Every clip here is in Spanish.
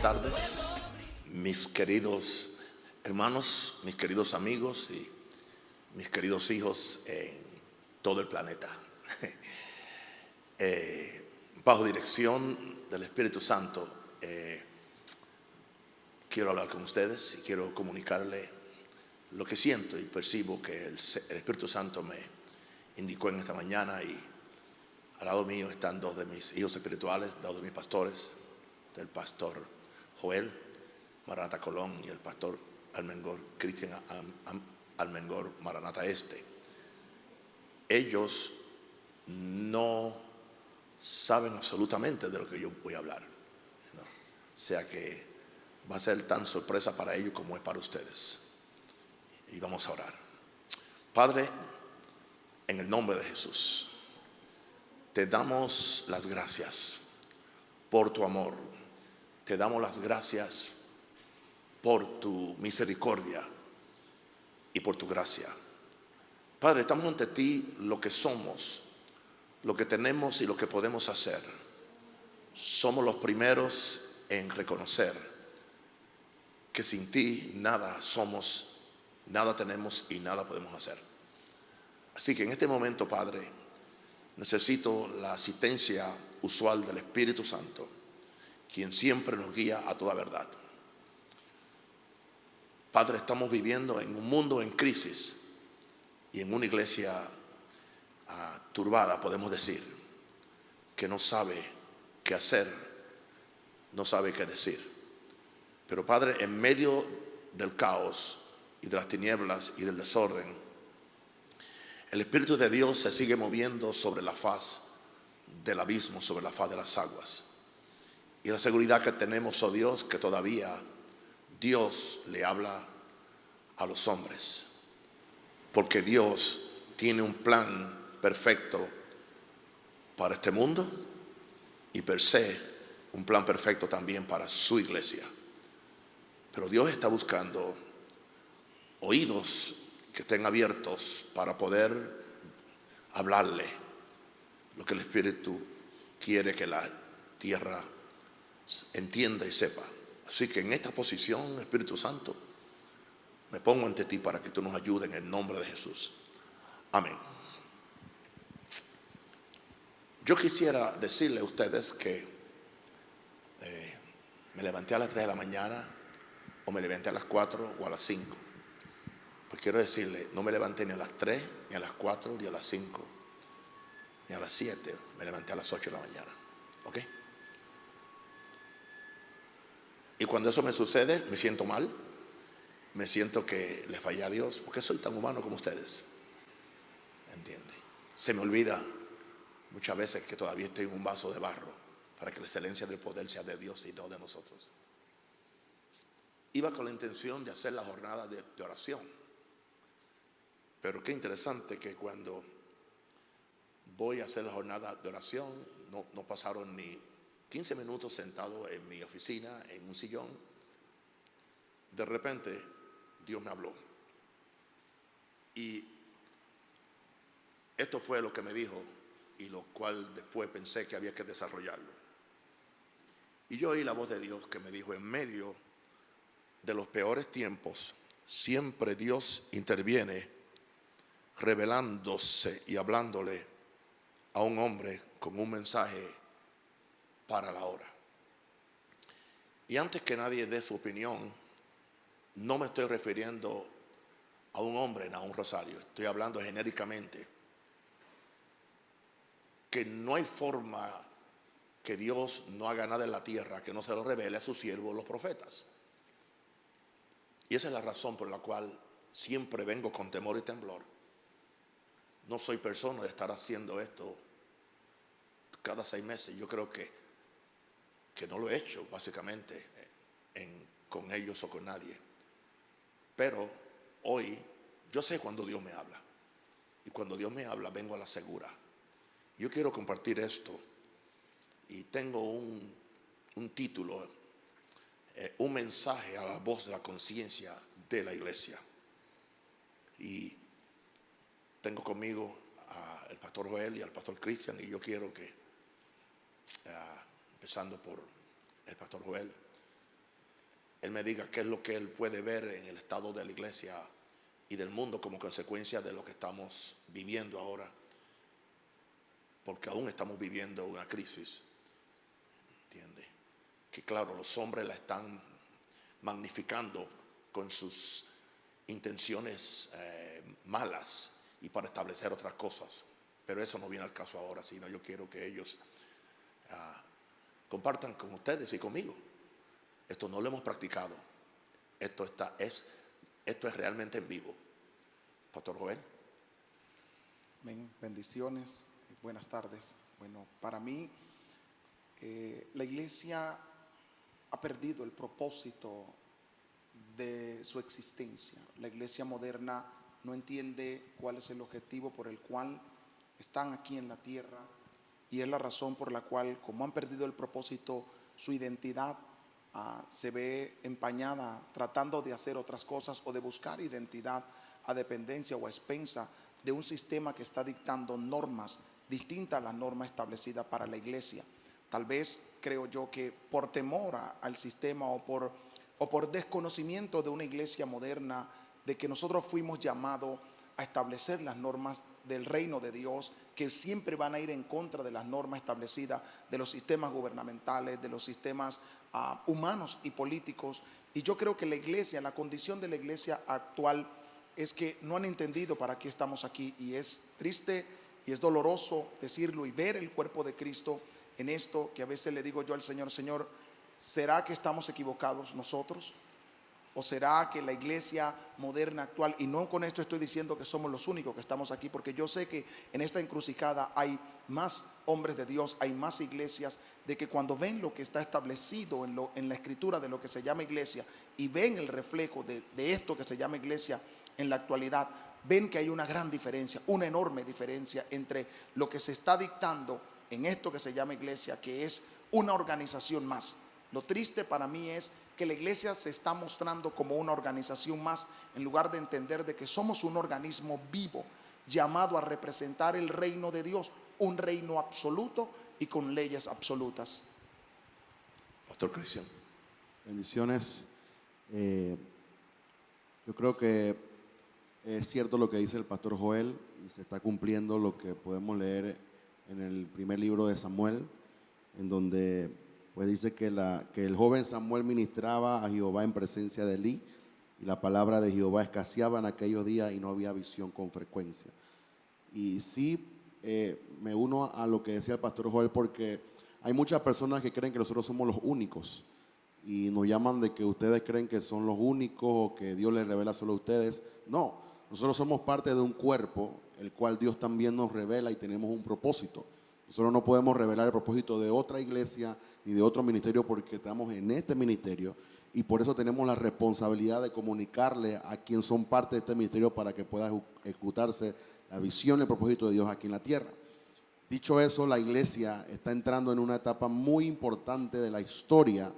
tardes, mis queridos hermanos, mis queridos amigos y mis queridos hijos en todo el planeta. Bajo dirección del Espíritu Santo, quiero hablar con ustedes y quiero comunicarle lo que siento y percibo que el Espíritu Santo me indicó en esta mañana. Y al lado mío están dos de mis hijos espirituales, dos de mis pastores, del pastor Joel Maranata Colón y el pastor Almengor Cristian Almengor Maranata Este. Ellos no saben absolutamente de lo que yo voy a hablar, ¿no? O sea que va a ser tan sorpresa para ellos como es para ustedes. Y vamos a orar. Padre, en el nombre de Jesús, te damos las gracias por tu amor. Te damos las gracias por tu misericordia y por tu gracia. Padre, estamos ante ti lo que somos, lo que tenemos y lo que podemos hacer. Somos los primeros en reconocer que sin ti nada somos, nada tenemos y nada podemos hacer. Así que en este momento, Padre, necesito la asistencia usual del Espíritu Santo, quien siempre nos guía a toda verdad. Padre, estamos viviendo en un mundo en crisis y en una iglesia turbada, podemos decir, que no sabe qué hacer, no sabe qué decir. Pero Padre, en medio del caos y de las tinieblas y del desorden, el Espíritu de Dios se sigue moviendo sobre la faz del abismo, sobre la faz de las aguas. Y la seguridad que tenemos, oh Dios, que todavía Dios le habla a los hombres, porque Dios tiene un plan perfecto para este mundo y per se un plan perfecto también para su iglesia. Pero Dios está buscando oídos que estén abiertos para poder hablarle lo que el Espíritu quiere que la tierra entienda y sepa. Así que en esta posición, Espíritu Santo, me pongo ante ti para que tú nos ayudes en el nombre de Jesús. Amén. Yo quisiera decirle a ustedes que me levanté a las 3 de la mañana, o me levanté a las 4 o a las 5. Pues quiero decirle, no me levanté ni a las 3, ni a las 4, ni a las 5, ni a las 7. Me levanté a las 8 de la mañana. ¿Ok? Y cuando eso me sucede, me siento mal. Me siento que le fallé a Dios, porque soy tan humano como ustedes. ¿Entiende? Se me olvida muchas veces que todavía estoy en un vaso de barro, para que la excelencia del poder sea de Dios y no de nosotros. Iba con la intención de hacer la jornada de oración. Pero qué interesante que cuando voy a hacer la jornada de oración, no pasaron ni 15 minutos sentado en mi oficina, en un sillón. De repente, Dios me habló. Y esto fue lo que me dijo, y lo cual después pensé que había que desarrollarlo. Y yo oí la voz de Dios que me dijo: en medio de los peores tiempos, siempre Dios interviene, revelándose y hablándole a un hombre con un mensaje para la hora. Y antes que nadie dé su opinión, no me estoy refiriendo a un hombre, a un rosario. Estoy hablando genéricamente. Que no hay forma que Dios no haga nada en la tierra que no se lo revele a sus siervos, los profetas. Y esa es la razón por la cual siempre vengo con temor y temblor. No soy persona de estar haciendo esto cada 6 meses. Yo creo que no lo he hecho básicamente con ellos o con nadie. Pero hoy yo sé cuando Dios me habla. Y cuando Dios me habla, vengo a la segura. Yo quiero compartir esto. Y tengo un título, un mensaje a la voz de la conciencia de la iglesia. Y tengo conmigo al pastor Joel y al pastor Cristian. Y yo quiero que, empezando por el pastor Joel, él me diga qué es lo que él puede ver en el estado de la iglesia y del mundo como consecuencia de lo que estamos viviendo ahora, porque aún estamos viviendo una crisis, ¿entiende? Que claro, los hombres la están magnificando con sus intenciones malas y para establecer otras cosas, pero eso no viene al caso ahora, sino yo quiero que ellos compartan con ustedes y conmigo. Esto no lo hemos practicado, esto es realmente en vivo. Pastor Joel. Amén. Bendiciones, buenas tardes. Bueno, para mí la iglesia ha perdido el propósito de su existencia. La iglesia moderna no entiende cuál es el objetivo por el cual están aquí en la tierra, y es la razón por la cual, como han perdido el propósito, su identidad se ve empañada tratando de hacer otras cosas o de buscar identidad a dependencia o a expensa de un sistema que está dictando normas distintas a las normas establecidas para la iglesia. Tal vez creo yo que por temor al sistema o por desconocimiento de una iglesia moderna, de que nosotros fuimos llamados a establecer las normas del reino de Dios, que siempre van a ir en contra de las normas establecidas de los sistemas gubernamentales, de los sistemas humanos y políticos. Y yo creo que la iglesia, la condición de la iglesia actual es que no han entendido para qué estamos aquí, y es triste y es doloroso decirlo y ver el cuerpo de Cristo en esto, que a veces le digo yo al Señor: Señor, ¿será que estamos equivocados nosotros? ¿O será que la iglesia moderna actual, y no con esto estoy diciendo que somos los únicos que estamos aquí, porque yo sé que en esta encrucijada hay más hombres de Dios, hay más iglesias, de que cuando ven lo que está establecido en la escritura de lo que se llama iglesia, y ven el reflejo de esto que se llama iglesia en la actualidad, ven que hay una gran diferencia, una enorme diferencia entre lo que se está dictando en esto que se llama iglesia, que es una organización más. Lo triste para mí es que la iglesia se está mostrando como una organización más, en lugar de entender de que somos un organismo vivo, llamado a representar el reino de Dios, un reino absoluto y con leyes absolutas. Pastor Cristian. Bendiciones. Yo creo que es cierto lo que dice el pastor Joel, y se está cumpliendo lo que podemos leer en el primer libro de Samuel, en donde pues dice que el joven Samuel ministraba a Jehová en presencia de Elí, y la palabra de Jehová escaseaba en aquellos días y no había visión con frecuencia. Y sí, me uno a lo que decía el pastor Joel, porque hay muchas personas que creen que nosotros somos los únicos y nos llaman de que ustedes creen que son los únicos o que Dios les revela solo a ustedes. No, nosotros somos parte de un cuerpo, el cual Dios también nos revela, y tenemos un propósito. Nosotros no podemos revelar el propósito de otra iglesia ni de otro ministerio, porque estamos en este ministerio, y por eso tenemos la responsabilidad de comunicarle a quien son parte de este ministerio para que pueda ejecutarse la visión y el propósito de Dios aquí en la tierra. Dicho eso, la iglesia está entrando en una etapa muy importante de la historia,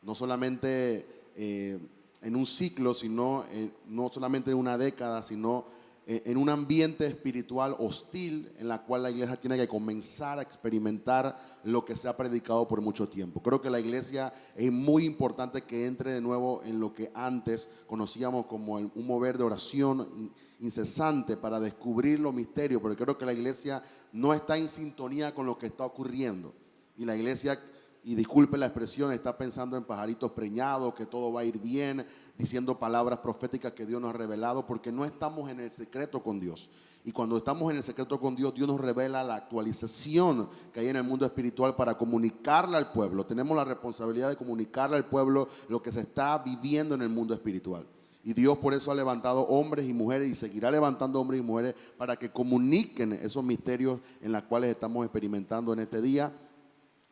no solamente en un ciclo, sino no solamente en una década, sino en un ambiente espiritual hostil, en la cual la iglesia tiene que comenzar a experimentar lo que se ha predicado por mucho tiempo. Creo que la iglesia es muy importante que entre de nuevo en lo que antes conocíamos como un mover de oración incesante para descubrir los misterios, porque creo que la iglesia no está en sintonía con lo que está ocurriendo, y la iglesia, y disculpe la expresión, está pensando en pajaritos preñados, que todo va a ir bien, diciendo palabras proféticas que Dios nos ha revelado, porque no estamos en el secreto con Dios. Y cuando estamos en el secreto con Dios, Dios nos revela la actualización que hay en el mundo espiritual para comunicarle al pueblo. Tenemos la responsabilidad de comunicarle al pueblo lo que se está viviendo en el mundo espiritual. Y Dios por eso ha levantado hombres y mujeres, y seguirá levantando hombres y mujeres para que comuniquen esos misterios en los cuales estamos experimentando en este día.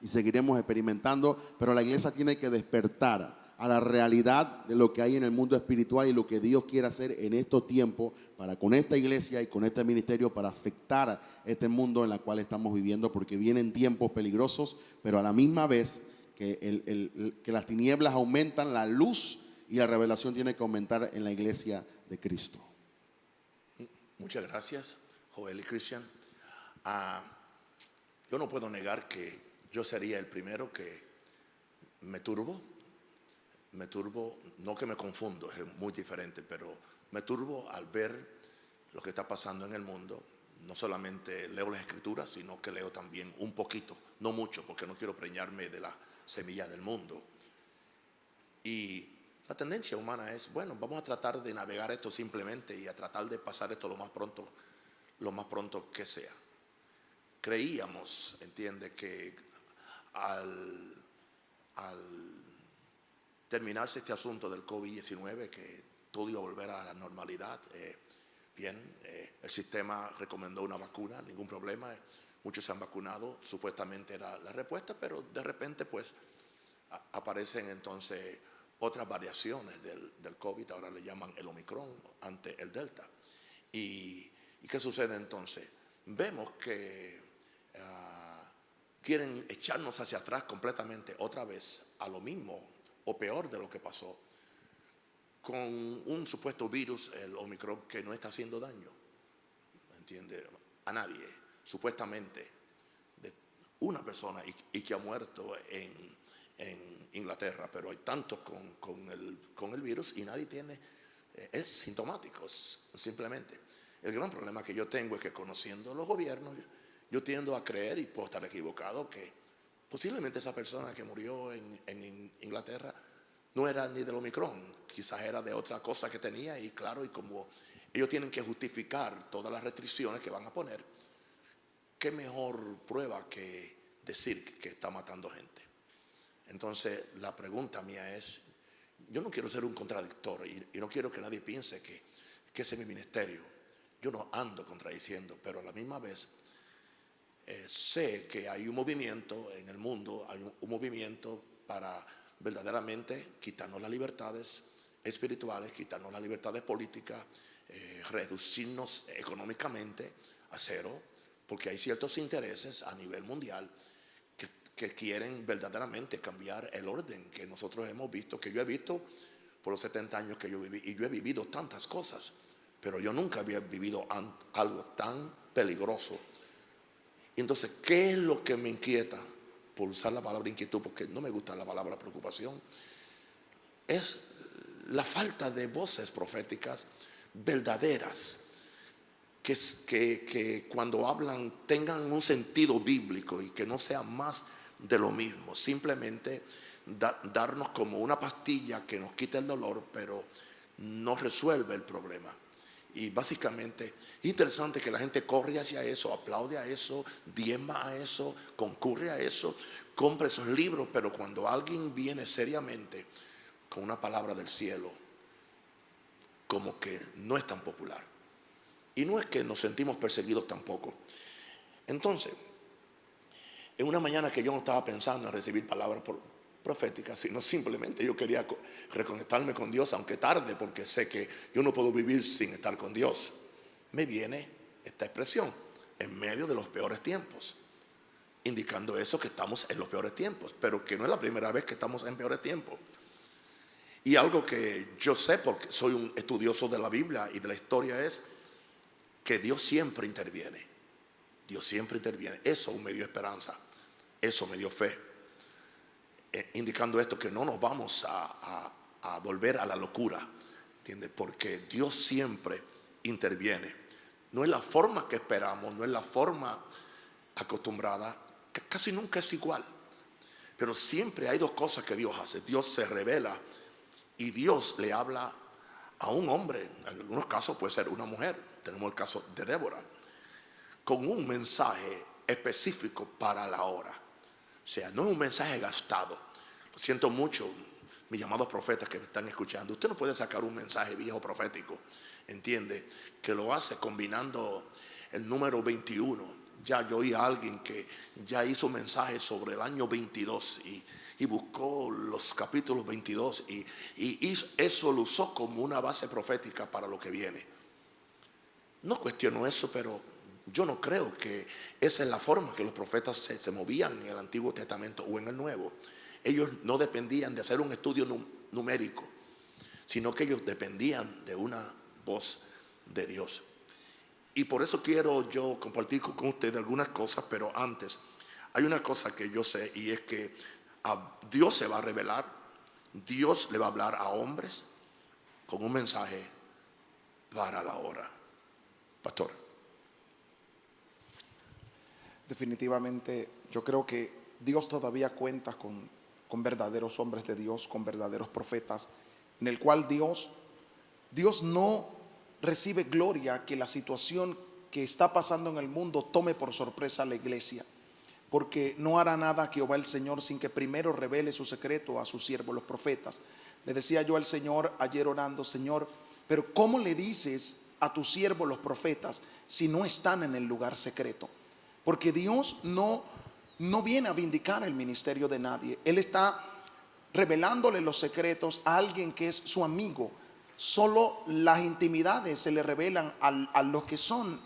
Y seguiremos experimentando, pero la iglesia tiene que despertar a la realidad de lo que hay en el mundo espiritual y lo que Dios quiere hacer en estos tiempos para con esta iglesia y con este ministerio, para afectar este mundo en el cual estamos viviendo, porque vienen tiempos peligrosos, pero a la misma vez que las tinieblas aumentan, la luz y la revelación tiene que aumentar en la iglesia de Cristo. Muchas gracias, Joel y Cristian. Yo no puedo negar que yo sería el primero que me turbo me turbo, no que me confundo, es muy diferente, pero me turbo al ver lo que está pasando en el mundo. No solamente leo las escrituras, sino que leo también un poquito, no mucho, porque no quiero preñarme de la semilla del mundo. Y la tendencia humana es, bueno, vamos a tratar de navegar esto simplemente y a tratar de pasar esto lo más pronto que sea. Creíamos, entiende, que al terminarse este asunto del COVID-19, que todo iba a volver a la normalidad. El sistema recomendó una vacuna, ningún problema, muchos se han vacunado, supuestamente era la respuesta, pero de repente pues aparecen entonces otras variaciones del COVID, ahora le llaman el Omicron ante el Delta. ¿Y qué sucede entonces? Vemos que quieren echarnos hacia atrás completamente otra vez a lo mismo o peor de lo que pasó con un supuesto virus, el Omicron, que no está haciendo daño, ¿entiende?, a nadie, supuestamente, de una persona y que ha muerto en Inglaterra, pero hay tantos con el virus y nadie es sintomático, simplemente. El gran problema que yo tengo es que, conociendo los gobiernos, yo tiendo a creer, y puedo estar equivocado, que posiblemente esa persona que murió en Inglaterra no era ni del Omicron, quizás era de otra cosa que tenía, y claro, y como ellos tienen que justificar todas las restricciones que van a poner, qué mejor prueba que decir que está matando gente. Entonces la pregunta mía es, yo no quiero ser un contradictor y no quiero que nadie piense que ese es mi ministerio. Yo no ando contradiciendo, pero a la misma vez sé que hay un movimiento en el mundo, hay un movimiento para verdaderamente quitarnos las libertades espirituales, quitarnos las libertades políticas, reducirnos económicamente a cero, porque hay ciertos intereses a nivel mundial que quieren verdaderamente cambiar el orden que nosotros hemos visto, que yo he visto por los 70 años que yo viví, y yo he vivido tantas cosas, pero yo nunca había vivido algo tan peligroso. Entonces, ¿qué es lo que me inquieta? Por usar la palabra inquietud, porque no me gusta la palabra preocupación, es la falta de voces proféticas verdaderas, que cuando hablan tengan un sentido bíblico y que no sea más de lo mismo, simplemente darnos como una pastilla que nos quita el dolor, pero no resuelve el problema. Y básicamente es interesante que la gente corre hacia eso, aplaude a eso, diezma a eso, concurre a eso, compra esos libros, pero cuando alguien viene seriamente con una palabra del cielo, como que no es tan popular. Y no es que nos sentimos perseguidos tampoco. Entonces, en una mañana que yo no estaba pensando en recibir palabras proféticas, sino simplemente yo quería reconectarme con Dios, aunque tarde, porque sé que yo no puedo vivir sin estar con Dios, me viene esta expresión: en medio de los peores tiempos, indicando eso, que estamos en los peores tiempos, pero que no es la primera vez que estamos en peores tiempos. Y algo que yo sé, porque soy un estudioso de la Biblia y de la historia, es que Dios siempre interviene. Dios siempre interviene. Eso me dio esperanza, eso me dio fe, indicando esto, que no nos vamos a volver a la locura, ¿entiendes? Porque Dios siempre interviene. No es la forma que esperamos, no es la forma acostumbrada, que casi nunca es igual, pero siempre hay dos cosas que Dios hace. Dios se revela y Dios le habla a un hombre, en algunos casos puede ser una mujer. Tenemos el caso de Débora, con un mensaje específico para la hora. O sea, no es un mensaje gastado. Lo siento mucho, mis llamados profetas que me están escuchando. Usted no puede sacar un mensaje viejo profético, entiende, que lo hace combinando el número 21. Ya yo oí a alguien que ya hizo mensajes sobre el año 22 y buscó los capítulos 22 y eso lo usó como una base profética para lo que viene. No cuestiono eso, pero yo no creo que esa es la forma que los profetas se movían en el Antiguo Testamento o en el Nuevo. Ellos no dependían de hacer un estudio numérico, sino que ellos dependían de una voz de Dios. Y por eso quiero yo compartir con ustedes algunas cosas, pero antes hay una cosa que yo sé, y es que a Dios se va a revelar Dios le va a hablar a hombres con un mensaje para la hora. Pastor. Definitivamente, yo creo que Dios todavía cuenta con verdaderos hombres de Dios, con verdaderos profetas, en el cual Dios no recibe gloria que la situación que está pasando en el mundo tome por sorpresa a la iglesia, porque no hará nada Jehová el Señor sin que primero revele su secreto a sus siervos los profetas. Le decía yo al Señor ayer orando: Señor, pero ¿cómo le dices a tus siervos los profetas si no están en el lugar secreto? Porque Dios no viene a vindicar el ministerio de nadie. Él está revelándole los secretos a alguien que es su amigo. Solo las intimidades se le revelan a los que son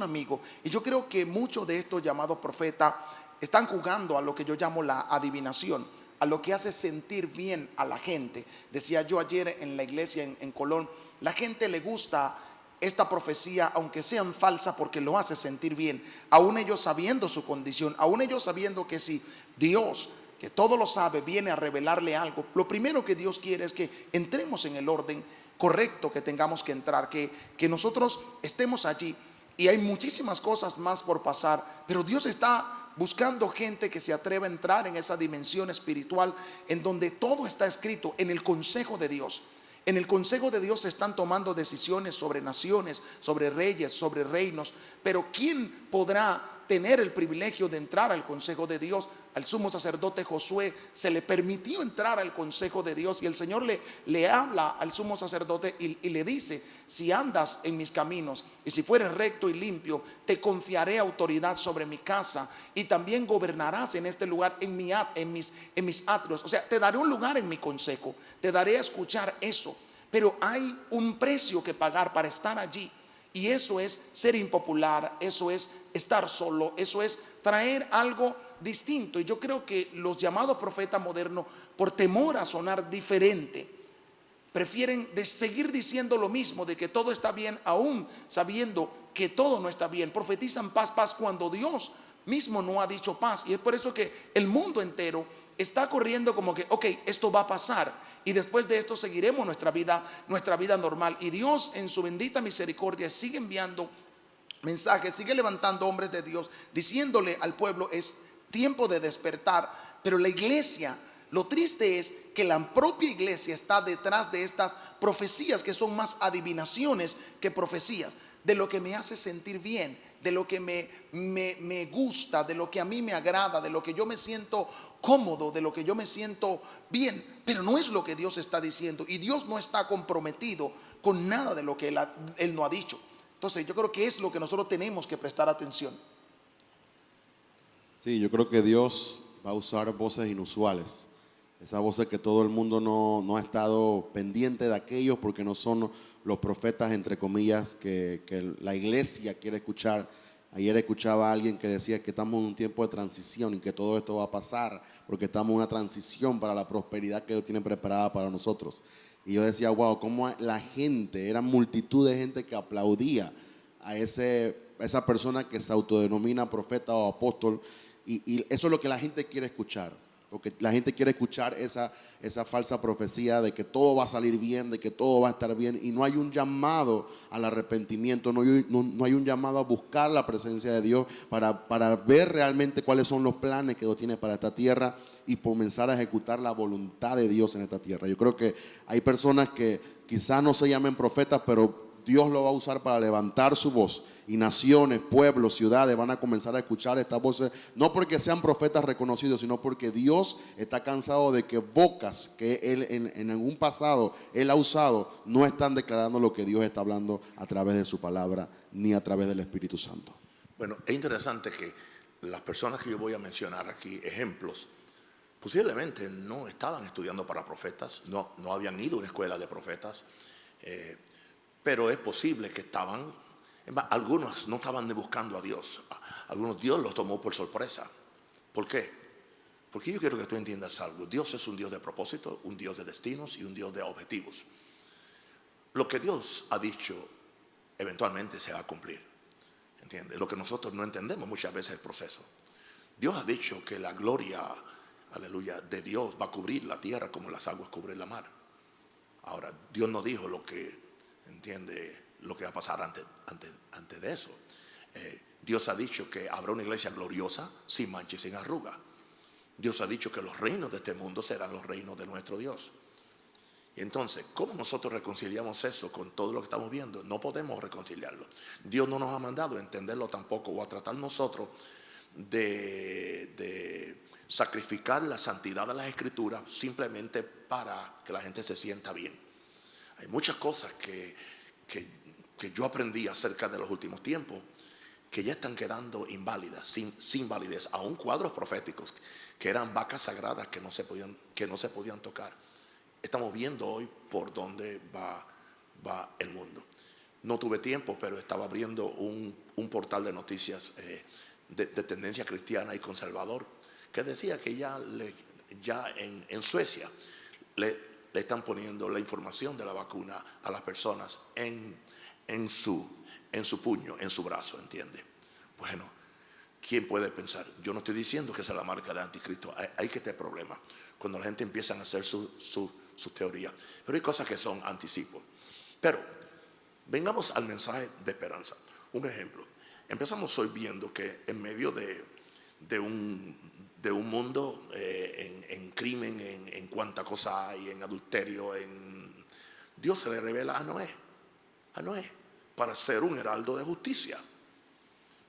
amigos. Y yo creo que muchos de estos llamados profetas están jugando a lo que yo llamo la adivinación, a lo que hace sentir bien a la gente. Decía yo ayer en la iglesia en Colón, la gente le gusta esta profecía, aunque sean falsas, porque lo hace sentir bien, aún ellos sabiendo su condición, aún ellos sabiendo que si Dios, que todo lo sabe, viene a revelarle algo, lo primero que Dios quiere es que entremos en el orden correcto que tengamos que entrar, que nosotros estemos allí. Y hay muchísimas cosas más por pasar, pero Dios está buscando gente que se atreva a entrar en esa dimensión espiritual en donde todo está escrito en el consejo de Dios. En el consejo de Dios se están tomando decisiones sobre naciones, sobre reyes, sobre reinos. Pero ¿quién podrá tener el privilegio de entrar al consejo de Dios? Al sumo sacerdote Josué se le permitió entrar al consejo de Dios, y el Señor le habla al sumo sacerdote y le dice: si andas en mis caminos y si fueres recto y limpio, te confiaré autoridad sobre mi casa y también gobernarás en este lugar, en mis atrios. O sea, te daré un lugar en mi consejo, te daré a escuchar eso. Pero hay un precio que pagar para estar allí, y eso es ser impopular, eso es estar solo, eso es traer algo distinto. Y yo creo que los llamados profetas modernos, por temor a sonar diferente, prefieren seguir diciendo lo mismo, de que todo está bien, aún sabiendo que todo no está bien. Profetizan paz, paz, cuando Dios mismo no ha dicho paz. Y es por eso que el mundo entero está corriendo como que, ok, esto va a pasar, y después de esto seguiremos nuestra vida normal. Y Dios, en su bendita misericordia, sigue enviando mensajes, sigue levantando hombres de Dios, diciéndole al pueblo: es tiempo de despertar. Pero la iglesia, lo triste es que la propia iglesia está detrás de estas profecías, que son más adivinaciones que profecías, de lo que me hace sentir bien, de lo que me gusta, de lo que a mí me agrada, de lo que yo me siento cómodo, de lo que yo me siento bien. Pero no es lo que Dios está diciendo, y Dios no está comprometido con nada de lo que Él no ha dicho. Entonces yo creo que es lo que nosotros tenemos que prestar atención. Sí, yo creo que Dios va a usar voces inusuales. Esas voces que todo el mundo no ha estado pendiente de aquellos, porque no son los profetas, entre comillas, que la iglesia quiere escuchar. Ayer escuchaba a alguien que decía que estamos en un tiempo de transición y que todo esto va a pasar porque estamos en una transición para la prosperidad que Dios tiene preparada para nosotros. Y yo decía, wow, cómo la gente, era multitud de gente que aplaudía a esa persona que se autodenomina profeta o apóstol. Y eso es lo que la gente quiere escuchar. Porque la gente quiere escuchar esa falsa profecía de que todo va a salir bien, de que todo va a estar bien, y no hay un llamado al arrepentimiento, no hay un llamado a buscar la presencia de Dios para ver realmente cuáles son los planes que Dios tiene para esta tierra y comenzar a ejecutar la voluntad de Dios en esta tierra. Yo creo que hay personas que quizás no se llamen profetas, pero Dios lo va a usar para levantar su voz, y naciones, pueblos, ciudades van a comenzar a escuchar estas voces, no porque sean profetas reconocidos, sino porque Dios está cansado de que bocas que Él en algún pasado Él ha usado no están declarando lo que Dios está hablando a través de su palabra ni a través del Espíritu Santo. Bueno, es interesante que las personas que yo voy a mencionar aquí, ejemplos, posiblemente no estaban estudiando para profetas, no habían ido a una escuela de profetas, pero es posible que algunos no estaban ni buscando a Dios. Algunos Dios los tomó por sorpresa. ¿Por qué? Porque yo quiero que tú entiendas algo. Dios es un Dios de propósito, un Dios de destinos y un Dios de objetivos. Lo que Dios ha dicho eventualmente se va a cumplir. ¿Entiendes? Lo que nosotros no entendemos muchas veces es el proceso. Dios ha dicho que la gloria aleluya, de Dios va a cubrir la tierra como las aguas cubren la mar. Ahora, Dios no dijo lo que, entiende, lo que va a pasar antes de eso. Dios ha dicho que habrá una iglesia gloriosa, sin mancha y sin arruga. Dios ha dicho que los reinos de este mundo serán los reinos de nuestro Dios. Y entonces, ¿cómo nosotros reconciliamos eso con todo lo que estamos viendo? No podemos reconciliarlo. Dios no nos ha mandado a entenderlo tampoco o a tratar nosotros de sacrificar la santidad de las Escrituras simplemente para que la gente se sienta bien. Hay muchas cosas que yo aprendí acerca de los últimos tiempos que ya están quedando inválidas, sin validez. Aún cuadros proféticos que eran vacas sagradas que no se podían tocar. Estamos viendo hoy por dónde va el mundo. No tuve tiempo, pero estaba abriendo un portal de noticias de tendencia cristiana y conservador que decía que ya en Suecia le están poniendo la información de la vacuna a las personas en su puño, en su brazo, ¿entiende? Bueno, ¿quién puede pensar? Yo no estoy diciendo que sea la marca de anticristo. Hay que tener problemas cuando la gente empieza a hacer sus teorías. Pero hay cosas que son anticipos. Pero vengamos al mensaje de esperanza. Un ejemplo. Empezamos hoy viendo que en medio de un mundo en crimen, en cuánta cosa hay, en adulterio, Dios se le revela a Noé para ser un heraldo de justicia.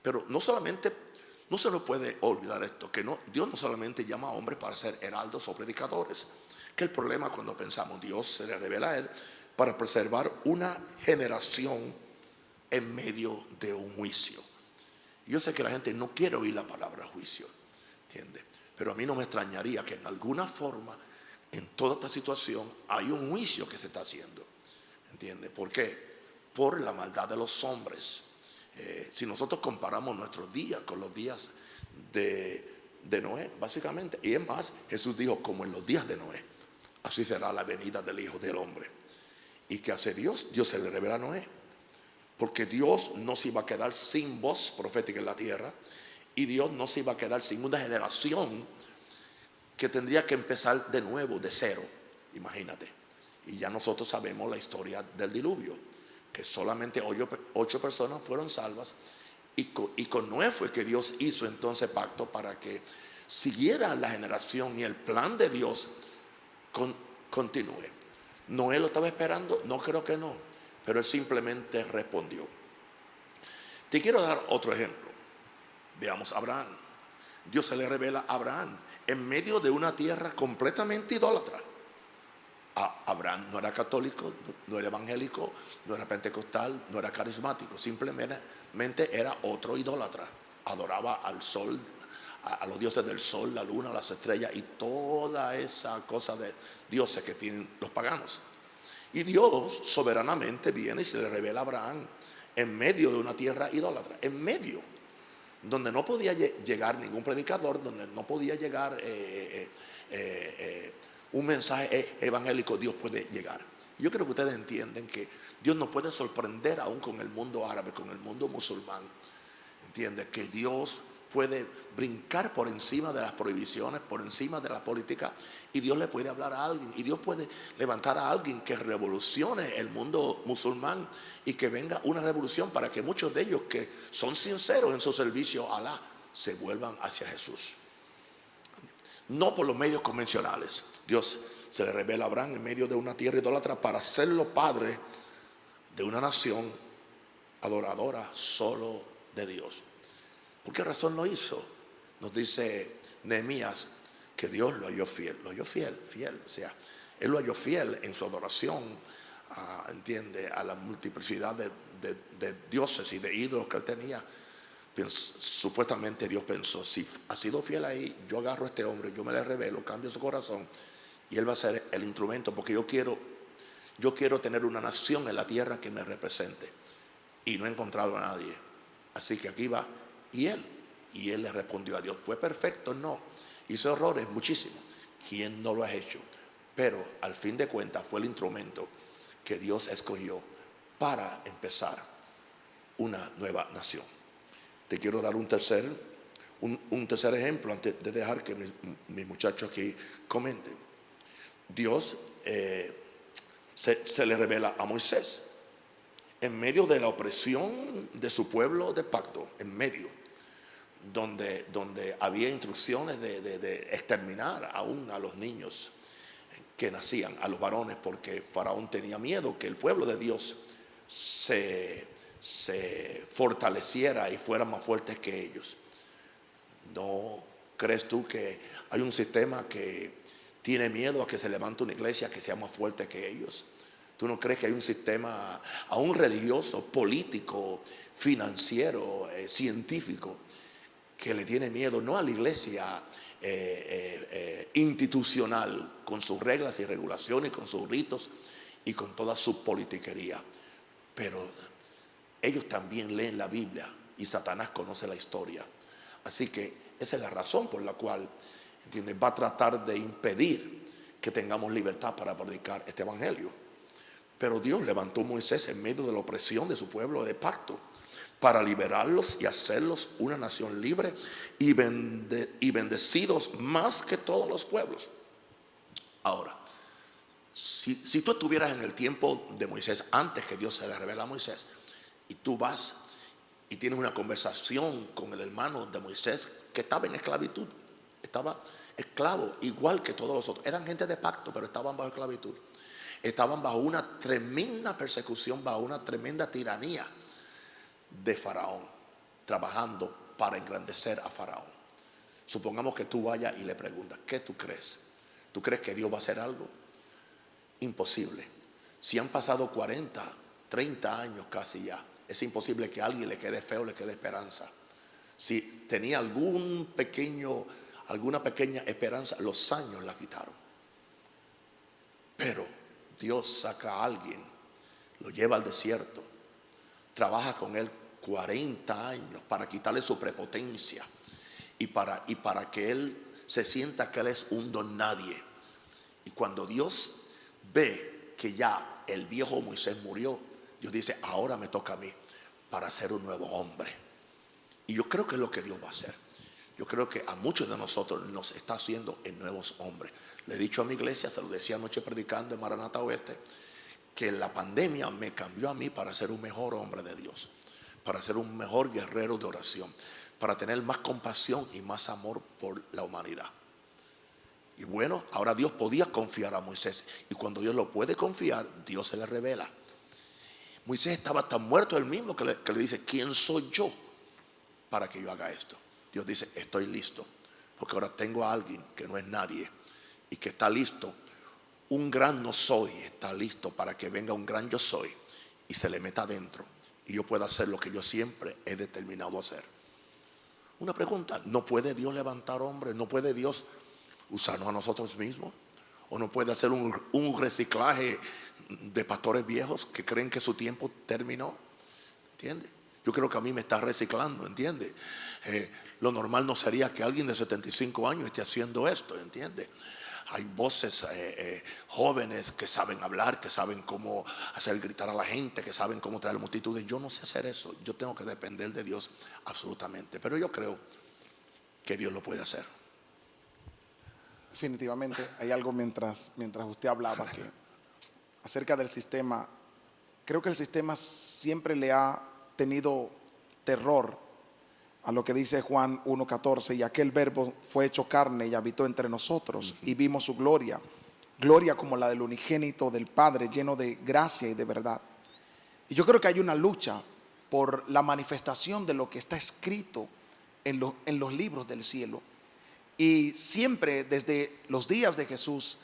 Pero no se nos puede olvidar esto, que Dios no solamente llama a hombres para ser heraldos o predicadores, que el problema cuando pensamos Dios se le revela a él para preservar una generación en medio de un juicio. Yo sé que la gente no quiere oír la palabra juicio, ¿entiende? Pero a mí no me extrañaría que en alguna forma en toda esta situación hay un juicio que se está haciendo, ¿entiende? ¿Por qué? Por la maldad de los hombres. Si nosotros comparamos nuestros días con los días de Noé, básicamente, y es más, Jesús dijo, como en los días de Noé, así será la venida del Hijo del Hombre. ¿Y qué hace Dios? Dios se le revela a Noé, porque Dios no se iba a quedar sin voz profética en la tierra, y Dios no se iba a quedar sin una generación que tendría que empezar de nuevo, de cero. Imagínate. Y ya nosotros sabemos la historia del diluvio, que solamente 8 personas fueron salvas, y con Noé fue que Dios hizo entonces pacto para que siguiera la generación y el plan de Dios continúe. Noé lo estaba esperando, no creo que no, pero él simplemente respondió. Te quiero dar otro ejemplo. Veamos a Abraham. Dios se le revela a Abraham en medio de una tierra completamente idólatra. Abraham no era católico, no era evangélico, no era pentecostal, no era carismático, simplemente era otro idólatra. Adoraba al sol, a los dioses del sol, la luna, las estrellas y toda esa cosa de dioses que tienen los paganos. Y Dios soberanamente viene y se le revela a Abraham en medio de una tierra idólatra, en medio, donde no podía llegar ningún predicador, donde no podía llegar un mensaje evangélico. Dios puede llegar. Yo creo que ustedes entienden que Dios nos puede sorprender aún con el mundo árabe, con el mundo musulmán. Entiende que Dios puede brincar por encima de las prohibiciones, por encima de la política, y Dios le puede hablar a alguien, y Dios puede levantar a alguien que revolucione el mundo musulmán y que venga una revolución para que muchos de ellos que son sinceros en su servicio a Alá se vuelvan hacia Jesús. No por los medios convencionales. Dios se le revela a Abraham en medio de una tierra idólatra para hacerlo padre de una nación adoradora solo de Dios. ¿Por qué razón lo hizo? Nos dice Nehemías que Dios lo halló fiel. Lo halló fiel. O sea, él lo halló fiel en su adoración, entiende, a la multiplicidad de dioses y de ídolos que él tenía. Supuestamente Dios pensó, si ha sido fiel ahí, yo agarro a este hombre, yo me le revelo, cambio su corazón y él va a ser el instrumento, porque yo quiero tener una nación en la tierra que me represente, y no he encontrado a nadie, así que aquí va. Y él le respondió a Dios. ¿Fue perfecto? No. Hizo errores, muchísimos. ¿Quién no lo ha hecho? Pero al fin de cuentas fue el instrumento que Dios escogió para empezar una nueva nación. Te quiero dar un tercer Un tercer ejemplo, antes de dejar que mis muchachos aquí comenten. Dios se le revela a Moisés en medio de la opresión de su pueblo de pacto, en medio, donde había instrucciones de exterminar aún a los niños que nacían, a los varones, porque Faraón tenía miedo que el pueblo de Dios se fortaleciera y fuera más fuerte que ellos. ¿No crees tú que hay un sistema que tiene miedo a que se levante una iglesia que sea más fuerte que ellos? ¿Tú no crees que hay un sistema, aún religioso, político, financiero, científico, que le tiene miedo no a la iglesia institucional, con sus reglas y regulaciones, con sus ritos y con toda su politiquería? Pero ellos también leen la Biblia y Satanás conoce la historia. Así que esa es la razón por la cual, ¿entiendes?, va a tratar de impedir que tengamos libertad para predicar este evangelio. Pero Dios levantó a Moisés en medio de la opresión de su pueblo de pacto para liberarlos y hacerlos una nación libre y bendecidos más que todos los pueblos. Ahora, si tú estuvieras en el tiempo de Moisés, antes que Dios se le revela a Moisés, y tú vas y tienes una conversación con el hermano de Moisés que estaba en esclavitud, estaba esclavo igual que todos los otros, eran gente de pacto, pero estaban bajo esclavitud, estaban bajo una tremenda persecución, bajo una tremenda tiranía de Faraón, trabajando para engrandecer a Faraón. Supongamos que tú vayas y le preguntas, ¿qué tú crees? ¿Tú crees que Dios va a hacer algo? Imposible. Si han pasado 40, 30 años casi ya, es imposible que a alguien le quede feo, le quede esperanza. Si tenía alguna pequeña esperanza, los años la quitaron. Pero Dios saca a alguien, lo lleva al desierto, trabaja con él 40 años para quitarle su prepotencia y para que él se sienta que él es un don nadie. Y cuando Dios ve que ya el viejo Moisés murió, Dios dice, ahora me toca a mí para ser un nuevo hombre. Y yo creo que es lo que Dios va a hacer. Yo creo que a muchos de nosotros nos está haciendo en nuevos hombres. Le he dicho a mi iglesia, se lo decía anoche predicando en Maranata Oeste, que la pandemia me cambió a mí para ser un mejor hombre de Dios, para ser un mejor guerrero de oración, para tener más compasión y más amor por la humanidad. Y bueno, ahora Dios podía confiar a Moisés, y cuando Dios lo puede confiar, Dios se le revela. Moisés estaba tan muerto él mismo que le dice, ¿quién soy yo para que yo haga esto? Dios dice, estoy listo, porque ahora tengo a alguien que no es nadie y que está listo. Un gran no soy está listo para que venga un gran yo soy y se le meta adentro y yo pueda hacer lo que yo siempre he determinado hacer. Una pregunta, ¿no puede Dios levantar hombres? ¿No puede Dios usarnos a nosotros mismos? ¿O no puede hacer un reciclaje de pastores viejos que creen que su tiempo terminó? ¿Entiendes? Yo creo que a mí me está reciclando, ¿entiendes? Lo normal no sería que alguien de 75 años esté haciendo esto, ¿entiendes? Hay voces jóvenes que saben hablar, que saben cómo hacer gritar a la gente, que saben cómo traer multitudes. Yo no sé hacer eso. Yo tengo que depender de Dios absolutamente. Pero yo creo que Dios lo puede hacer. Definitivamente hay algo mientras usted hablaba que acerca del sistema. Creo que el sistema siempre le ha tenido terror a lo que dice Juan 1:14, y aquel verbo fue hecho carne y habitó entre nosotros y vimos su gloria como la del unigénito del Padre, lleno de gracia y de verdad. Y yo creo que hay una lucha por la manifestación de lo que está escrito en los libros del cielo. Y siempre desde los días de Jesús,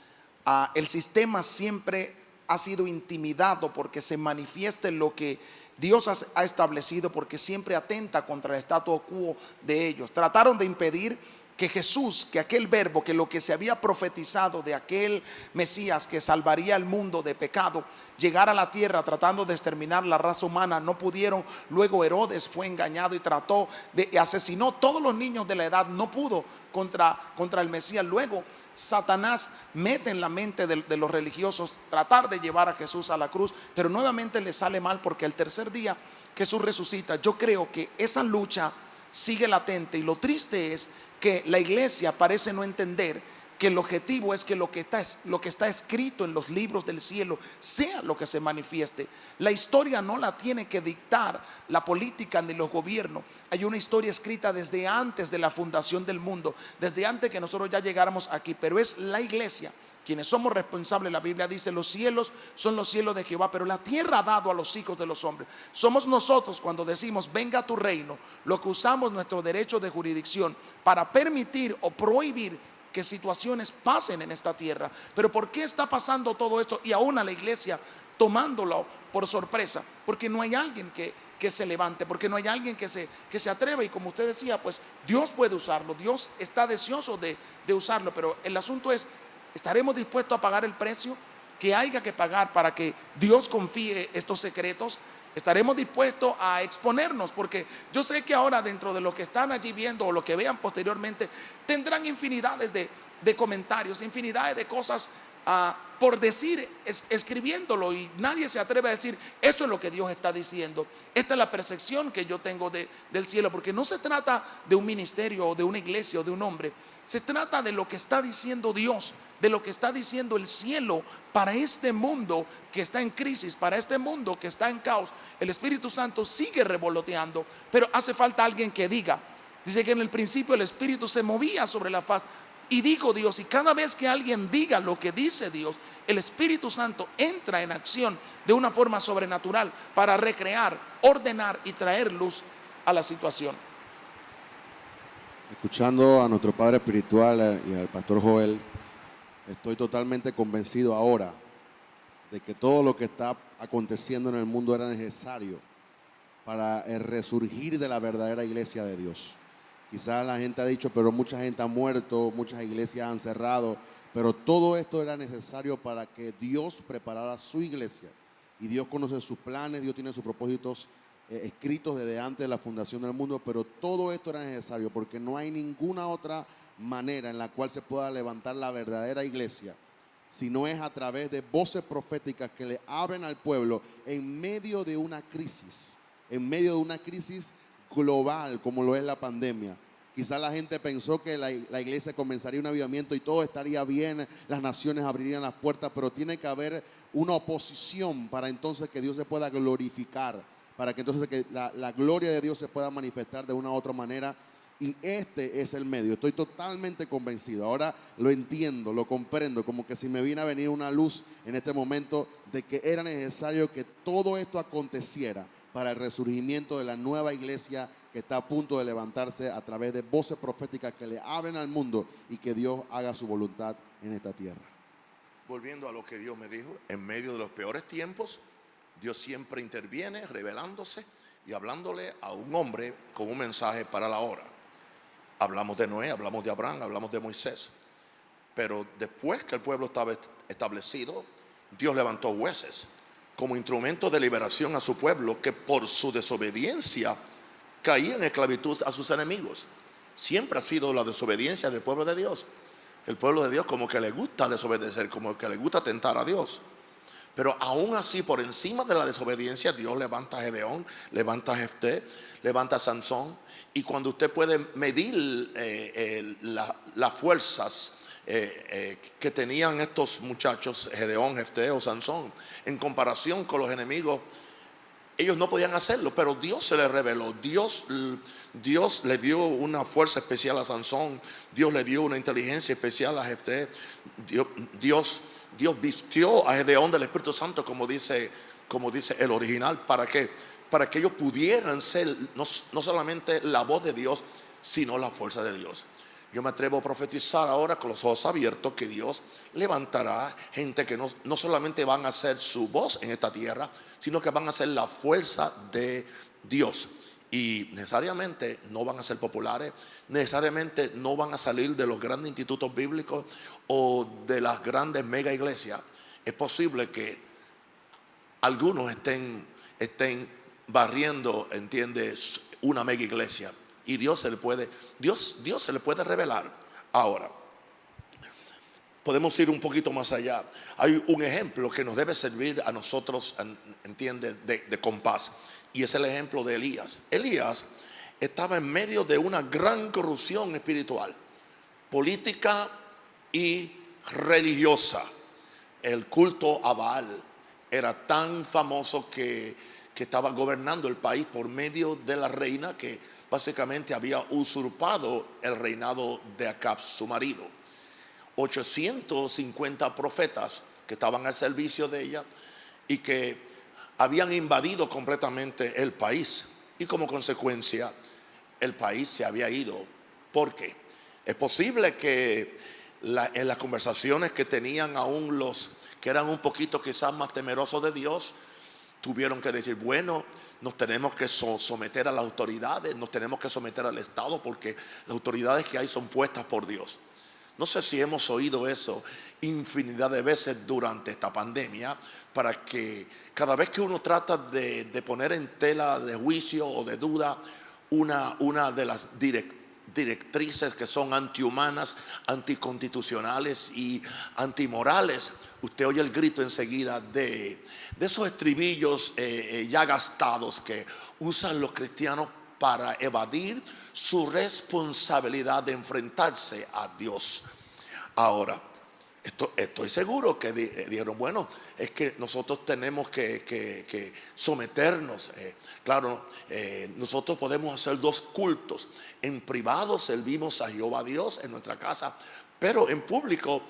el sistema siempre ha sido intimidado porque se manifieste lo que Dios ha establecido, porque siempre atenta contra el status quo de ellos. Trataron de impedir que Jesús, que aquel verbo, que lo que se había profetizado de aquel Mesías que salvaría al mundo de pecado, llegara a la tierra tratando de exterminar la raza humana. No pudieron. Luego Herodes fue engañado y asesinó todos los niños de la edad. No pudo contra el Mesías. Luego Satanás mete en la mente de los religiosos tratar de llevar a Jesús a la cruz, pero nuevamente le sale mal porque el tercer día Jesús resucita. Yo creo que esa lucha sigue latente. Y lo triste es que la iglesia parece no entender que el objetivo es que lo que está escrito en los libros del cielo sea lo que se manifieste. La historia no la tiene que dictar la política ni los gobiernos. Hay una historia escrita desde antes de la fundación del mundo, desde antes que nosotros ya llegáramos aquí, pero es la iglesia quienes somos responsables. La Biblia dice: los cielos son los cielos de Jehová, pero la tierra ha dado a los hijos de los hombres. Somos nosotros cuando decimos venga a tu reino, lo que usamos nuestro derecho de jurisdicción para permitir o prohibir que situaciones pasen en esta tierra. Pero ¿por qué está pasando todo esto y aún a la iglesia tomándolo por sorpresa? Porque no hay alguien que se levante, porque no hay alguien que se atreva. Y como usted decía, pues Dios puede usarlo, Dios está deseoso de usarlo, pero el asunto es: ¿estaremos dispuestos a pagar el precio que haya que pagar para que Dios confíe estos secretos? ¿Estaremos dispuestos a exponernos? Porque yo sé que ahora, dentro de lo que están allí viendo o lo que vean posteriormente, tendrán infinidades de comentarios, infinidades de cosas por decir, escribiéndolo, y nadie se atreve a decir: esto es lo que Dios está diciendo, esta es la percepción que yo tengo del cielo. Porque no se trata de un ministerio o de una iglesia o de un hombre, se trata de lo que está diciendo Dios, de lo que está diciendo el cielo para este mundo que está en crisis, para este mundo que está en caos. El Espíritu Santo sigue revoloteando, pero hace falta alguien que diga. Dice que en el principio el Espíritu se movía sobre la faz y dijo Dios, y cada vez que alguien diga lo que dice Dios, el Espíritu Santo entra en acción de una forma sobrenatural para recrear, ordenar y traer luz a la situación. Escuchando a nuestro padre espiritual y al pastor Joel, estoy totalmente convencido ahora de que todo lo que está aconteciendo en el mundo era necesario para el resurgir de la verdadera iglesia de Dios. Quizás la gente ha dicho: pero mucha gente ha muerto, muchas iglesias han cerrado, pero todo esto era necesario para que Dios preparara su iglesia. Y Dios conoce sus planes, Dios tiene sus propósitos escritos desde antes de la fundación del mundo, pero todo esto era necesario porque no hay ninguna otra manera en la cual se pueda levantar la verdadera iglesia si no es a través de voces proféticas que le abren al pueblo en medio de una crisis, global como lo es la pandemia. Quizás la gente pensó que la iglesia comenzaría un avivamiento y todo estaría bien, las naciones abrirían las puertas, pero tiene que haber una oposición para entonces que Dios se pueda glorificar, para que entonces la gloria de Dios se pueda manifestar de una u otra manera. Y este es el medio. Estoy totalmente convencido. Ahora lo entiendo, lo comprendo, como que si me viene a venir una luz en este momento de que era necesario que todo esto aconteciera para el resurgimiento de la nueva iglesia que está a punto de levantarse a través de voces proféticas que le abren al mundo y que Dios haga su voluntad en esta tierra. Volviendo a lo que Dios me dijo, en medio de los peores tiempos, Dios siempre interviene revelándose y hablándole a un hombre con un mensaje para la hora. Hablamos de Noé, hablamos de Abraham, hablamos de Moisés. Pero después que el pueblo estaba establecido, Dios levantó jueces como instrumento de liberación a su pueblo, que por su desobediencia caía en esclavitud a sus enemigos. Siempre ha sido la desobediencia del pueblo de Dios. El pueblo de Dios como que le gusta desobedecer, como que le gusta tentar a Dios. Pero aún así, por encima de la desobediencia, Dios levanta a Gedeón, levanta a Jefté, levanta a Sansón. Y cuando usted puede medir las fuerzas que tenían estos muchachos, Gedeón, Jefté o Sansón, en comparación con los enemigos, ellos no podían hacerlo, pero Dios se les reveló. Dios le dio una fuerza especial a Sansón. Dios le dio una inteligencia especial a Jefté. Dios vistió a Gedeón del Espíritu Santo, como dice el original. ¿Para qué? Para que ellos pudieran ser no solamente la voz de Dios, sino la fuerza de Dios. Yo me atrevo a profetizar ahora con los ojos abiertos que Dios levantará gente que no solamente van a ser su voz en esta tierra, sino que van a ser la fuerza de Dios. Y necesariamente no van a ser populares, necesariamente no van a salir de los grandes institutos bíblicos o de las grandes mega iglesias. Es posible que algunos estén barriendo, ¿entiendes?, una mega iglesia. Y Dios se le puede revelar. Ahora, podemos ir un poquito más allá. Hay un ejemplo que nos debe servir a nosotros, ¿entiende?, de compás. Y es el ejemplo de Elías. Elías estaba en medio de una gran corrupción espiritual, política y religiosa. El culto a Baal era tan famoso que estaba gobernando el país por medio de la reina, que básicamente había usurpado el reinado de Acab, su marido. 850 profetas que estaban al servicio de ella y que habían invadido completamente el país, y como consecuencia el país se había ido. ¿Por qué? Es posible que en las conversaciones que tenían aún los que eran un poquito quizás más temerosos de Dios, tuvieron que decir, bueno, nos tenemos que someter a las autoridades, nos tenemos que someter al Estado, porque las autoridades que hay son puestas por Dios. No sé si hemos oído eso infinidad de veces durante esta pandemia, para que cada vez que uno trata de poner en tela de juicio o de duda una de las directrices que son antihumanas, anticonstitucionales y antimorales, usted oye el grito enseguida de esos estribillos ya gastados que usan los cristianos para evadir su responsabilidad de enfrentarse a Dios. Ahora, estoy seguro que dijeron, bueno, es que nosotros tenemos que someternos. Claro, nosotros podemos hacer dos cultos. En privado servimos a Jehová Dios en nuestra casa, pero en público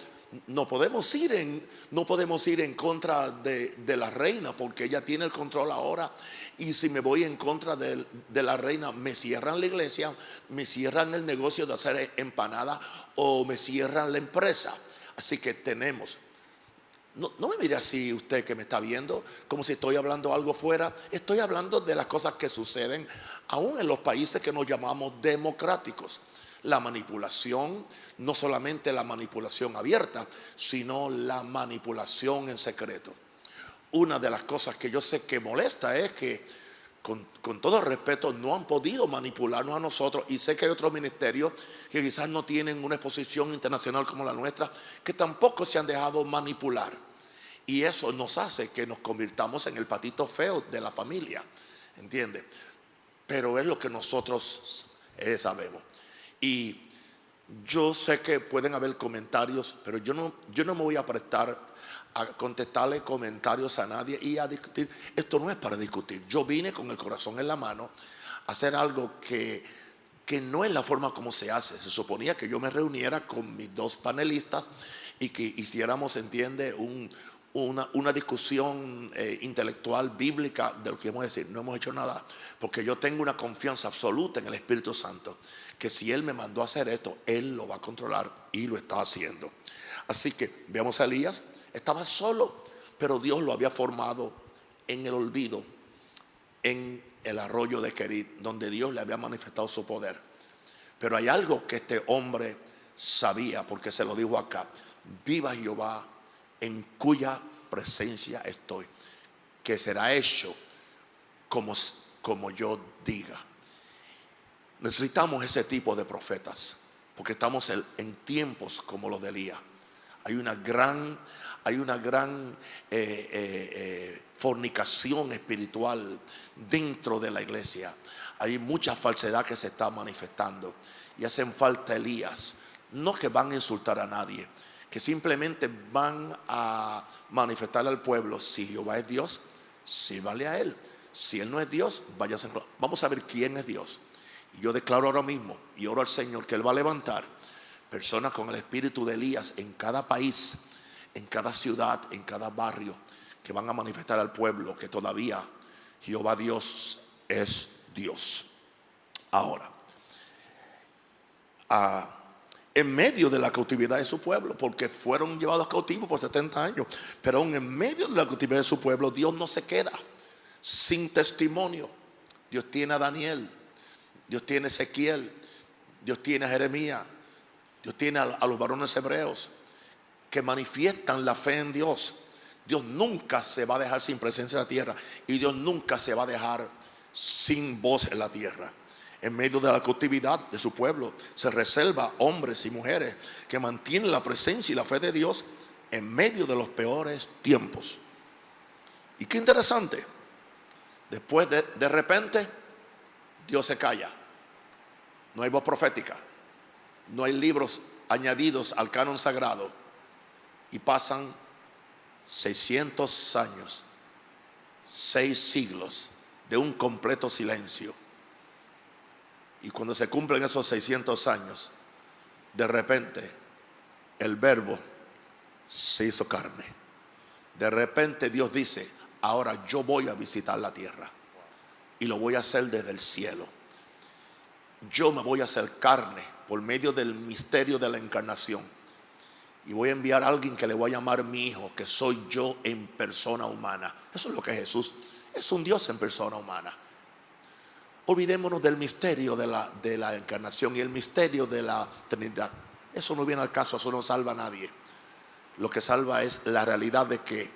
no podemos ir en contra de la reina, porque ella tiene el control ahora. Y si me voy en contra de la reina, me cierran la iglesia, me cierran el negocio de hacer empanadas, o me cierran la empresa. Así que tenemos, no me mire así usted que me está viendo como si estoy hablando algo fuera. Estoy hablando de las cosas que suceden aún en los países que nos llamamos democráticos. La manipulación, no solamente la manipulación abierta, sino la manipulación en secreto. Una de las cosas que yo sé que molesta es que, con todo respeto, no han podido manipularnos a nosotros. Y sé que hay otros ministerios que quizás no tienen una exposición internacional como la nuestra, que tampoco se han dejado manipular. Y eso nos hace que nos convirtamos en el patito feo de la familia, ¿entiende? Pero es lo que nosotros sabemos. Y yo sé que pueden haber comentarios, pero yo no me voy a prestar a contestarle comentarios a nadie y a discutir. Esto no es para discutir. Yo vine con el corazón en la mano a hacer algo que no es la forma como se hace. Se suponía que yo me reuniera con mis dos panelistas y que hiciéramos, entiende, una discusión intelectual bíblica de lo que vamos a decir. No hemos hecho nada, porque yo tengo una confianza absoluta en el Espíritu Santo, que si Él me mandó a hacer esto, Él lo va a controlar, y lo está haciendo. Así que veamos a Elías. Estaba solo, pero Dios lo había formado en el olvido, en el arroyo de Querit, donde Dios le había manifestado su poder. Pero hay algo que este hombre sabía, porque se lo dijo acá: viva Jehová, en cuya presencia estoy, que será hecho como yo diga. Necesitamos ese tipo de profetas, porque estamos en tiempos como los de Elías. Hay una gran fornicación espiritual dentro de la iglesia. Hay mucha falsedad que se está manifestando, y hacen falta Elías, no que van a insultar a nadie, que simplemente van a manifestar al pueblo: si Jehová es Dios, sírvale a Él; si Él no es Dios, váyanse. Vamos a ver quién es Dios. Y yo declaro ahora mismo y oro al Señor que Él va a levantar personas con el espíritu de Elías en cada país, en cada ciudad, en cada barrio, que van a manifestar al pueblo que todavía Jehová Dios es Dios. Ahora, en medio de la cautividad de su pueblo, porque fueron llevados cautivos por 70 años, pero aún en medio de la cautividad de su pueblo, Dios no se queda sin testimonio. Dios tiene a Daniel, Dios tiene a Ezequiel, Dios tiene a Jeremías, Dios tiene a los varones hebreos que manifiestan la fe en Dios. Dios nunca se va a dejar sin presencia en la tierra, y Dios nunca se va a dejar sin voz en la tierra. En medio de la cautividad de su pueblo se reserva hombres y mujeres que mantienen la presencia y la fe de Dios en medio de los peores tiempos. Y qué interesante, después de repente Dios se calla. no hay voz profética, no hay libros añadidos al canon sagrado, y pasan 600 años, 6 siglos de un completo silencio. Y cuando se cumplen esos 600 años, de repente el Verbo se hizo carne. De repente Dios dice: ahora yo voy a visitar la tierra y lo voy a hacer desde el cielo. Yo me voy a hacer carne por medio del misterio de la encarnación, y voy a enviar a alguien que le voy a llamar mi hijo, que soy yo en persona humana. Eso es lo que es Jesús. Es un Dios en persona humana. Olvidémonos del misterio de la encarnación y el misterio de la Trinidad. Eso no viene al caso, eso no salva a nadie. Lo que salva es la realidad de que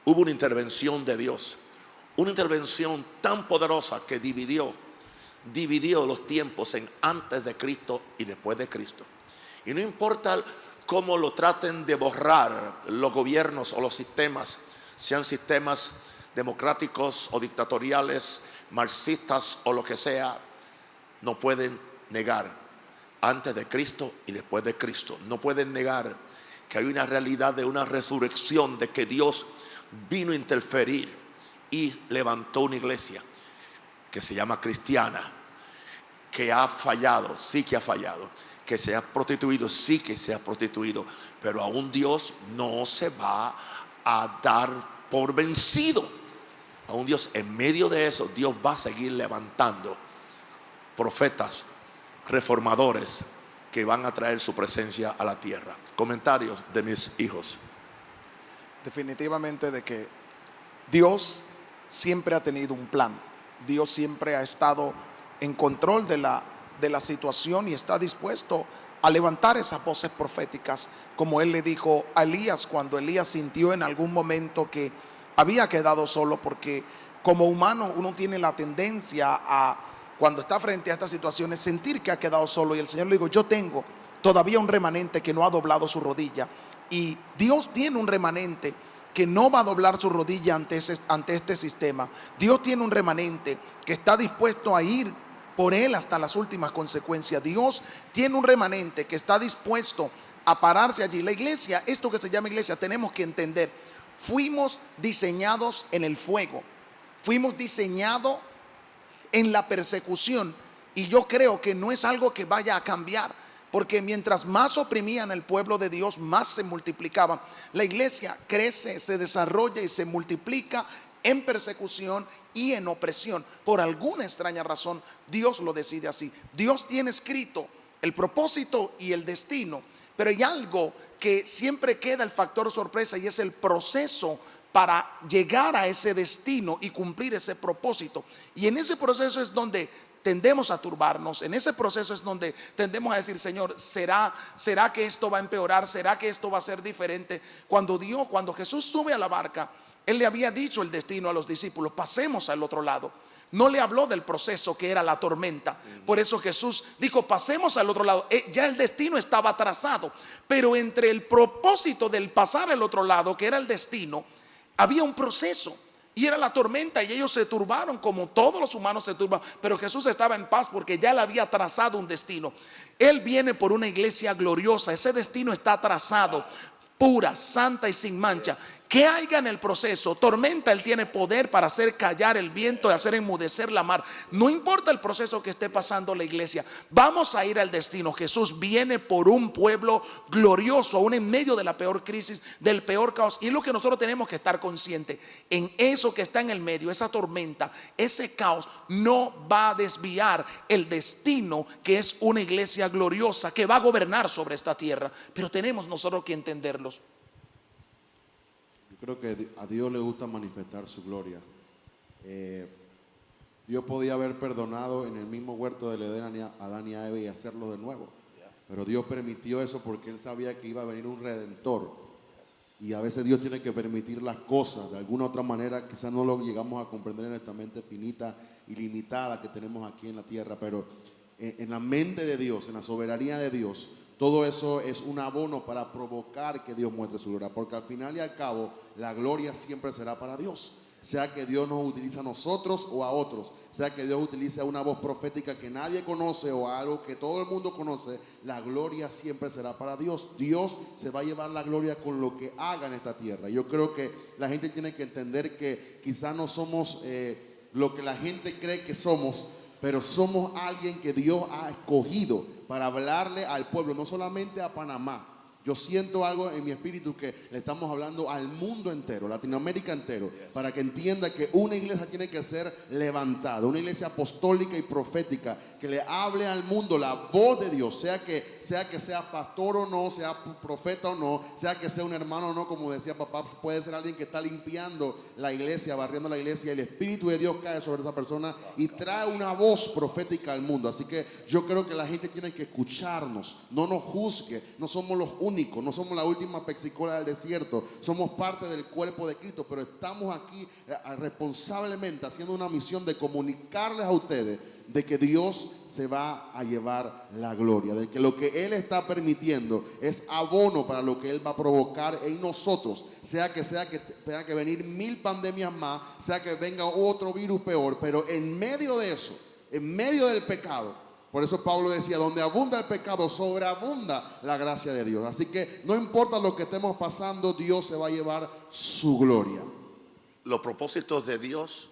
hubo una intervención de Dios, una intervención tan poderosa que dividió los tiempos en antes de Cristo y después de Cristo. Y no importa cómo lo traten de borrar los gobiernos o los sistemas, sean sistemas democráticos o dictatoriales, marxistas o lo que sea, no pueden negar antes de Cristo y después de Cristo. No pueden negar que hay una realidad de una resurrección, de que Dios vino a interferir y levantó una iglesia que se llama cristiana, que ha fallado, sí que ha fallado, que se ha prostituido, sí que se ha prostituido, pero aún Dios no se va a dar por vencido. Aún Dios, en medio de eso, Dios va a seguir levantando profetas, reformadores, que van a traer su presencia a la tierra. Comentarios de mis hijos. Definitivamente de que Dios siempre ha tenido un plan. Dios siempre ha estado en control de la situación y está dispuesto a levantar esas voces proféticas, como Él le dijo a Elías cuando Elías sintió en algún momento que había quedado solo, porque como humano uno tiene la tendencia a, cuando está frente a estas situaciones, sentir que ha quedado solo. Y el Señor le dijo: yo tengo todavía un remanente que no ha doblado su rodilla. Y Dios tiene un remanente que no va a doblar su rodilla ante este sistema. Dios tiene un remanente que está dispuesto a ir por él hasta las últimas consecuencias. Dios tiene un remanente que está dispuesto a pararse allí. La iglesia, esto que se llama iglesia, tenemos que entender: fuimos diseñados en el fuego, fuimos diseñados en la persecución, y yo creo que no es algo que vaya a cambiar, porque mientras más oprimían al pueblo de Dios, más se multiplicaban. La iglesia crece, se desarrolla y se multiplica en persecución y en opresión. Por alguna extraña razón, Dios lo decide así. Dios tiene escrito el propósito y el destino, pero hay algo que siempre queda, el factor sorpresa, y es el proceso para llegar a ese destino y cumplir ese propósito. Y en ese proceso es donde tendemos a turbarnos. En ese proceso es donde tendemos a decir: Señor, ¿será que esto va a empeorar? ¿Será que esto va a ser diferente? Cuando Jesús sube a la barca, Él le había dicho el destino a los discípulos: pasemos al otro lado. No le habló del proceso que era la tormenta. Por eso Jesús dijo: pasemos al otro lado. Ya el destino estaba trazado, pero entre el propósito del pasar al otro lado, que era el destino, había un proceso, y era la tormenta, y ellos se turbaron como todos los humanos se turban. Pero Jesús estaba en paz porque ya le había trazado un destino. Él viene por una iglesia gloriosa. Ese destino está trazado, pura, santa y sin mancha. Que haya en el proceso tormenta, Él tiene poder para hacer callar el viento y hacer enmudecer la mar. No importa el proceso que esté pasando la iglesia, vamos a ir al destino. Jesús viene por un pueblo glorioso, aún en medio de la peor crisis, del peor caos. Y es lo que nosotros tenemos que estar conscientes: en eso que está en el medio, esa tormenta, ese caos, no va a desviar el destino, que es una iglesia gloriosa que va a gobernar sobre esta tierra. Pero tenemos nosotros que entenderlos. Creo que a Dios le gusta manifestar su gloria. Dios podía haber perdonado en el mismo huerto del Edén a Adán y a Eva y hacerlo de nuevo, pero Dios permitió eso porque Él sabía que iba a venir un redentor. Y a veces Dios tiene que permitir las cosas de alguna otra manera. Quizás no lo llegamos a comprender en nuestra mente finita y limitada que tenemos aquí en la tierra, pero en la mente de Dios, en la soberanía de Dios, todo eso es un abono para provocar que Dios muestre su gloria, porque al final y al cabo la gloria siempre será para Dios. sea que Dios nos utilice a nosotros o a otros, sea que Dios utilice a una voz profética que nadie conoce o a algo que todo el mundo conoce, la gloria siempre será para Dios. Dios se va a llevar la gloria con lo que haga en esta tierra. Yo creo que la gente tiene que entender que quizás no somos lo que la gente cree que somos, pero somos alguien que Dios ha escogido para hablarle al pueblo, no solamente a Panamá. Yo siento algo en mi espíritu que le estamos hablando al mundo entero, Latinoamérica entero, para que entienda que una iglesia tiene que ser levantada, una iglesia apostólica y profética que le hable al mundo la voz de Dios, sea que sea pastor o no, sea profeta o no, sea que sea un hermano o no, como decía papá, puede ser alguien que está limpiando la iglesia, barriendo la iglesia, y el Espíritu de Dios cae sobre esa persona y trae una voz profética al mundo. Así que yo creo que la gente tiene que escucharnos, no nos juzgue, no somos los únicos, no somos la última pexicola del desierto, somos parte del cuerpo de Cristo, pero estamos aquí responsablemente haciendo una misión de comunicarles a ustedes de que Dios se va a llevar la gloria, de que lo que Él está permitiendo es abono para lo que Él va a provocar en nosotros, sea que tenga que venir 1000 pandemias más, sea que venga otro virus peor, pero en medio de eso, en medio del pecado. Por eso Pablo decía, donde abunda el pecado, sobreabunda la gracia de Dios. Así que no importa lo que estemos pasando, Dios se va a llevar su gloria. Los propósitos de Dios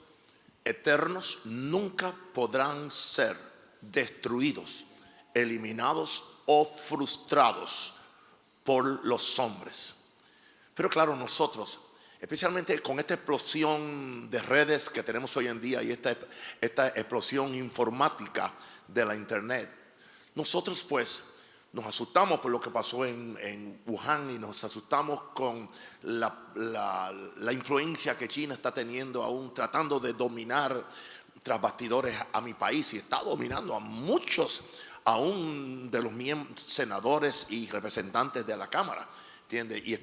eternos nunca podrán ser destruidos, eliminados o frustrados por los hombres. Pero claro, nosotros, especialmente con esta explosión de redes que tenemos hoy en día y esta explosión informática de la internet, nosotros pues nos asustamos por lo que pasó en Wuhan y nos asustamos con la influencia que China está teniendo, aún tratando de dominar tras bastidores a mi país, y está dominando a muchos aún de los senadores y representantes de la Cámara, ¿entiendes? Y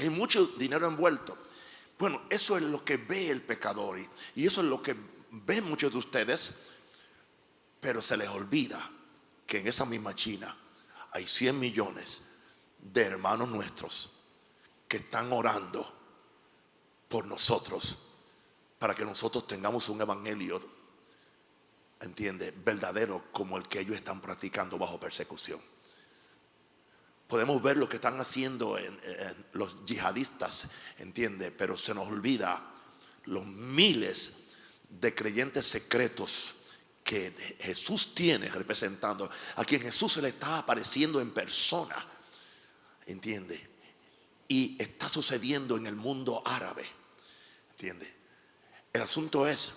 hay mucho dinero envuelto. Bueno, eso es lo que ve el pecador y eso es lo que ven muchos de ustedes, pero se les olvida que en esa misma China hay 100 millones de hermanos nuestros que están orando por nosotros para que nosotros tengamos un evangelio, ¿entiende?, verdadero, como el que ellos están practicando bajo persecución. Podemos ver lo que están haciendo los yihadistas, ¿entiende?, pero se nos olvida los miles de creyentes secretos que Jesús tiene representando, a quien Jesús se le está apareciendo en persona, ¿entiende? Y está sucediendo en el mundo árabe, ¿entiende? El asunto es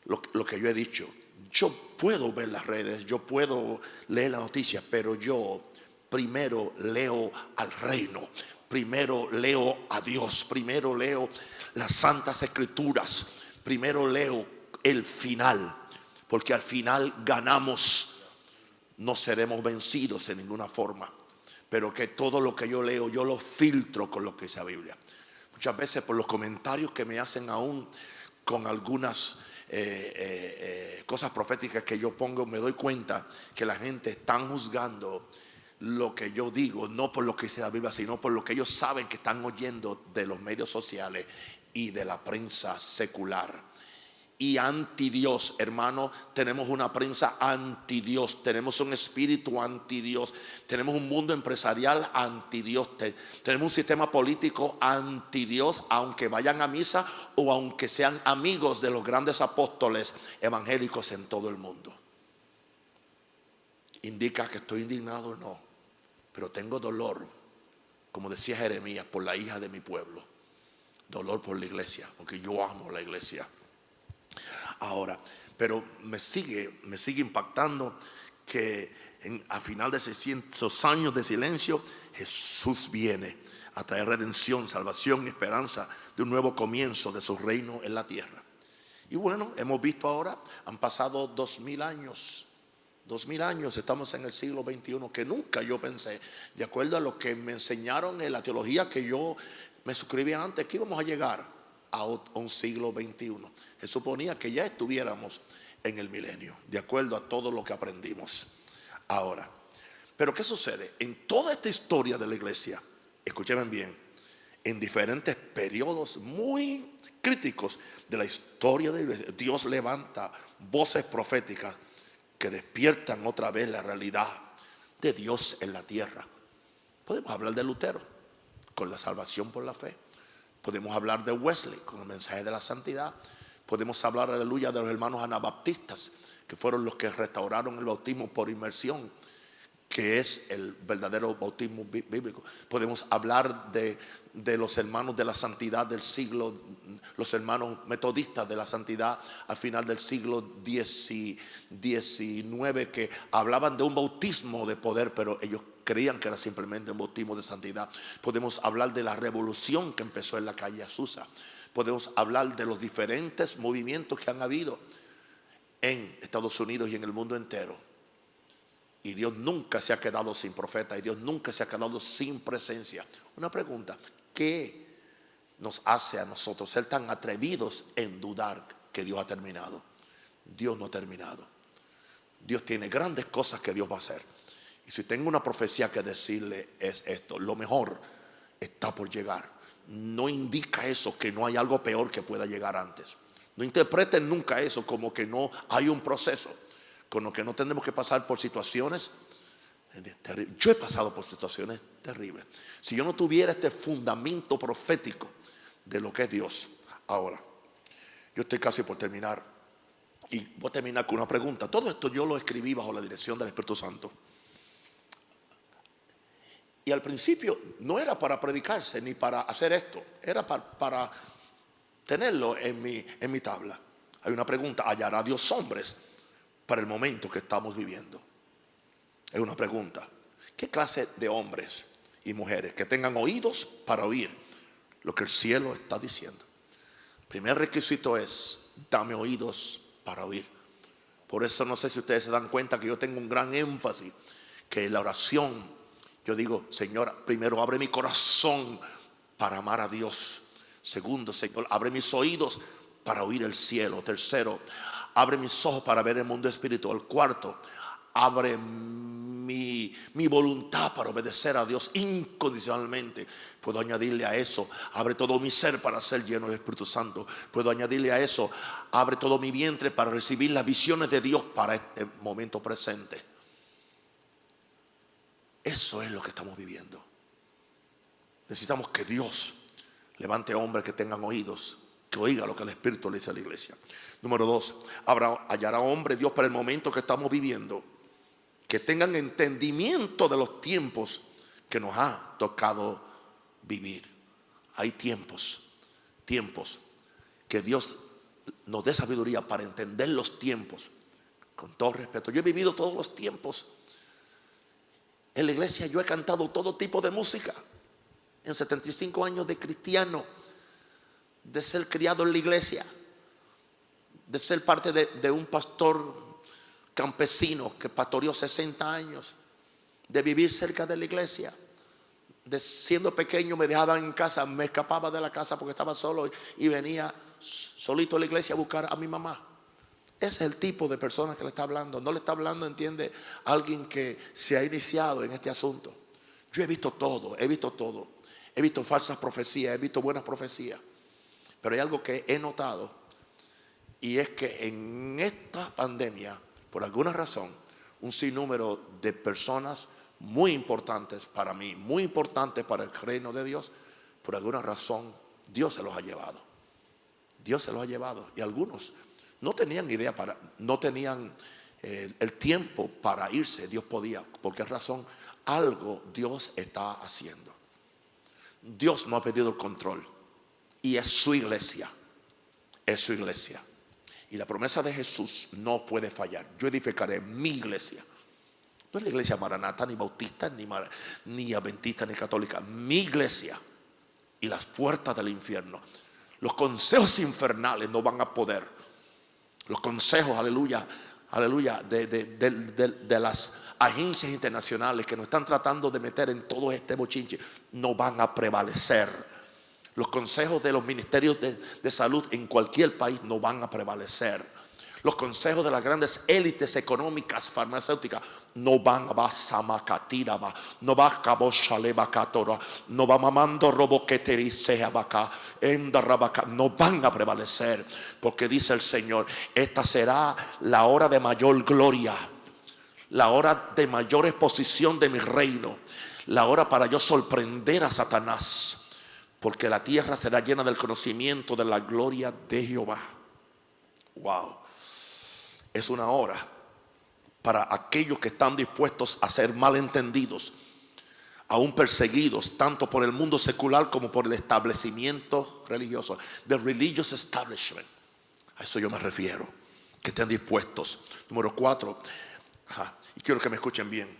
lo que yo he dicho. Yo puedo ver las redes, yo puedo leer la noticia, pero yo primero leo al reino, primero leo a Dios, primero leo las santas escrituras, primero leo el final. Porque al final ganamos, no seremos vencidos en ninguna forma. Pero que todo lo que yo leo, yo lo filtro con lo que dice la Biblia. Muchas veces por los comentarios que me hacen aún con algunas cosas proféticas que yo pongo, me doy cuenta que la gente está juzgando lo que yo digo, no por lo que dice la Biblia, sino por lo que ellos saben que están oyendo de los medios sociales y de la prensa secular. Y anti Dios, hermano, tenemos una prensa anti Dios, tenemos un espíritu anti Dios, tenemos un mundo empresarial anti Dios, tenemos un sistema político anti Dios, aunque vayan a misa o aunque sean amigos de los grandes apóstoles evangélicos en todo el mundo. ¿Indica que estoy indignado? No, pero tengo dolor, como decía Jeremías, por la hija de mi pueblo, dolor por la iglesia, porque yo amo la iglesia. Ahora, pero me sigue impactando que a final de 600 años de silencio, Jesús viene a traer redención, salvación y esperanza de un nuevo comienzo de su reino en la tierra. Y bueno, hemos visto ahora, han pasado 2000 años. 2000 años, estamos en el siglo XXI, que nunca yo pensé, de acuerdo a lo que me enseñaron en la teología que yo me suscribí antes, que íbamos a llegar a un siglo XXI. Se suponía que ya estuviéramos en el milenio, de acuerdo a todo lo que aprendimos ahora. Pero ¿qué sucede? En toda esta historia de la iglesia, escúchenme bien, en diferentes periodos muy críticos de la historia de la iglesia, Dios levanta voces proféticas que despiertan otra vez la realidad de Dios en la tierra. Podemos hablar de Lutero con la salvación por la fe. Podemos hablar de Wesley con el mensaje de la santidad. Podemos hablar, aleluya, de los hermanos anabaptistas, que fueron los que restauraron el bautismo por inmersión, que es el verdadero bautismo bíblico. Podemos hablar de los hermanos de la santidad del siglo, los hermanos metodistas de la santidad al final del siglo XIX, que hablaban de un bautismo de poder, pero ellos creían que era simplemente un bautismo de santidad. Podemos hablar de la revolución que empezó en la calle Azusa. Podemos hablar de los diferentes movimientos que han habido en Estados Unidos y en el mundo entero. Y Dios nunca se ha quedado sin profeta, y Dios nunca se ha quedado sin presencia. Una pregunta: ¿qué nos hace a nosotros ser tan atrevidos en dudar que Dios ha terminado? Dios no ha terminado. Dios tiene grandes cosas que Dios va a hacer. Y si tengo una profecía que decirle es esto: lo mejor está por llegar. No indica eso que no hay algo peor que pueda llegar antes. No interpreten nunca eso como que no hay un proceso, con lo que no tenemos que pasar por situaciones terribles. Yo he pasado por situaciones terribles. Si yo no tuviera este fundamento profético de lo que es Dios. Ahora, yo estoy casi por terminar, y voy a terminar con una pregunta. Todo esto yo lo escribí bajo la dirección del Espíritu Santo. Y al principio no era para predicarse ni para hacer esto, era para tenerlo en mi tabla. Hay una pregunta: ¿hallará Dios hombres para el momento que estamos viviendo? Es una pregunta. ¿Qué clase de hombres y mujeres que tengan oídos para oír lo que el cielo está diciendo? El primer requisito es: dame oídos para oír. Por eso no sé si ustedes se dan cuenta que yo tengo un gran énfasis, que en la oración yo digo: Señor, primero abre mi corazón para amar a Dios. Segundo, Señor, abre mis oídos para oír el cielo. Tercero, abre mis ojos para ver el mundo espiritual. Cuarto, abre mi voluntad para obedecer a Dios incondicionalmente. Puedo añadirle a eso: abre todo mi ser para ser lleno del Espíritu Santo. Puedo añadirle a eso: abre todo mi vientre para recibir las visiones de Dios para este momento presente. Eso es lo que estamos viviendo. Necesitamos que Dios levante hombres que tengan oídos, que oiga lo que el Espíritu le dice a la iglesia. Número 2, hallará hombre Dios para el momento que estamos viviendo, que tengan entendimiento de los tiempos que nos ha tocado vivir. Hay tiempos que Dios nos dé sabiduría para entender los tiempos. Con todo respeto, yo he vivido todos los tiempos. En la iglesia yo he cantado todo tipo de música. En 75 años de cristiano, de ser criado en la iglesia, de ser parte de un pastor campesino que pastoreó 60 años, de vivir cerca de la iglesia, de siendo pequeño me dejaban en casa, me escapaba de la casa porque estaba solo y venía solito a la iglesia a buscar a mi mamá. Ese es el tipo de personas que le está hablando. No le está hablando, entiende, a alguien que se ha iniciado en este asunto. Yo he visto todo. He visto falsas profecías, he visto buenas profecías. Pero hay algo que he notado, y es que en esta pandemia, por alguna razón, un sinnúmero de personas muy importantes para mí, muy importantes para el reino de Dios, por alguna razón Dios se los ha llevado. Dios se los ha llevado. Y algunos no tenían idea, no tenían el tiempo para irse. Dios podía. ¿Por qué razón? Algo Dios está haciendo. Dios no ha perdido el control. Y es su iglesia. Es su iglesia. Y la promesa de Jesús no puede fallar. Yo edificaré mi iglesia. No es la iglesia maranata, ni bautista, ni adventista, ni católica. Mi iglesia. Y las puertas del infierno, los consejos infernales no van a poder. Los consejos, aleluya, de las agencias internacionales que nos están tratando de meter en todo este bochinche, no van a prevalecer. Los consejos de los ministerios de salud en cualquier país no van a prevalecer. Los consejos de las grandes élites económicas, farmacéuticas, no van a basamacatiraba, no va a caboshaleba, no va mamando roboqueteriseabaca, endarrabaca, no van a prevalecer, porque dice el Señor, esta será la hora de mayor gloria, la hora de mayor exposición de mi reino, la hora para yo sorprender a Satanás, porque la tierra será llena del conocimiento de la gloria de Jehová. Wow. Es una hora para aquellos que están dispuestos a ser malentendidos, aún perseguidos tanto por el mundo secular como por el establecimiento religioso, the religious establishment. A eso yo me refiero, que estén dispuestos. Número 4, y quiero que me escuchen bien.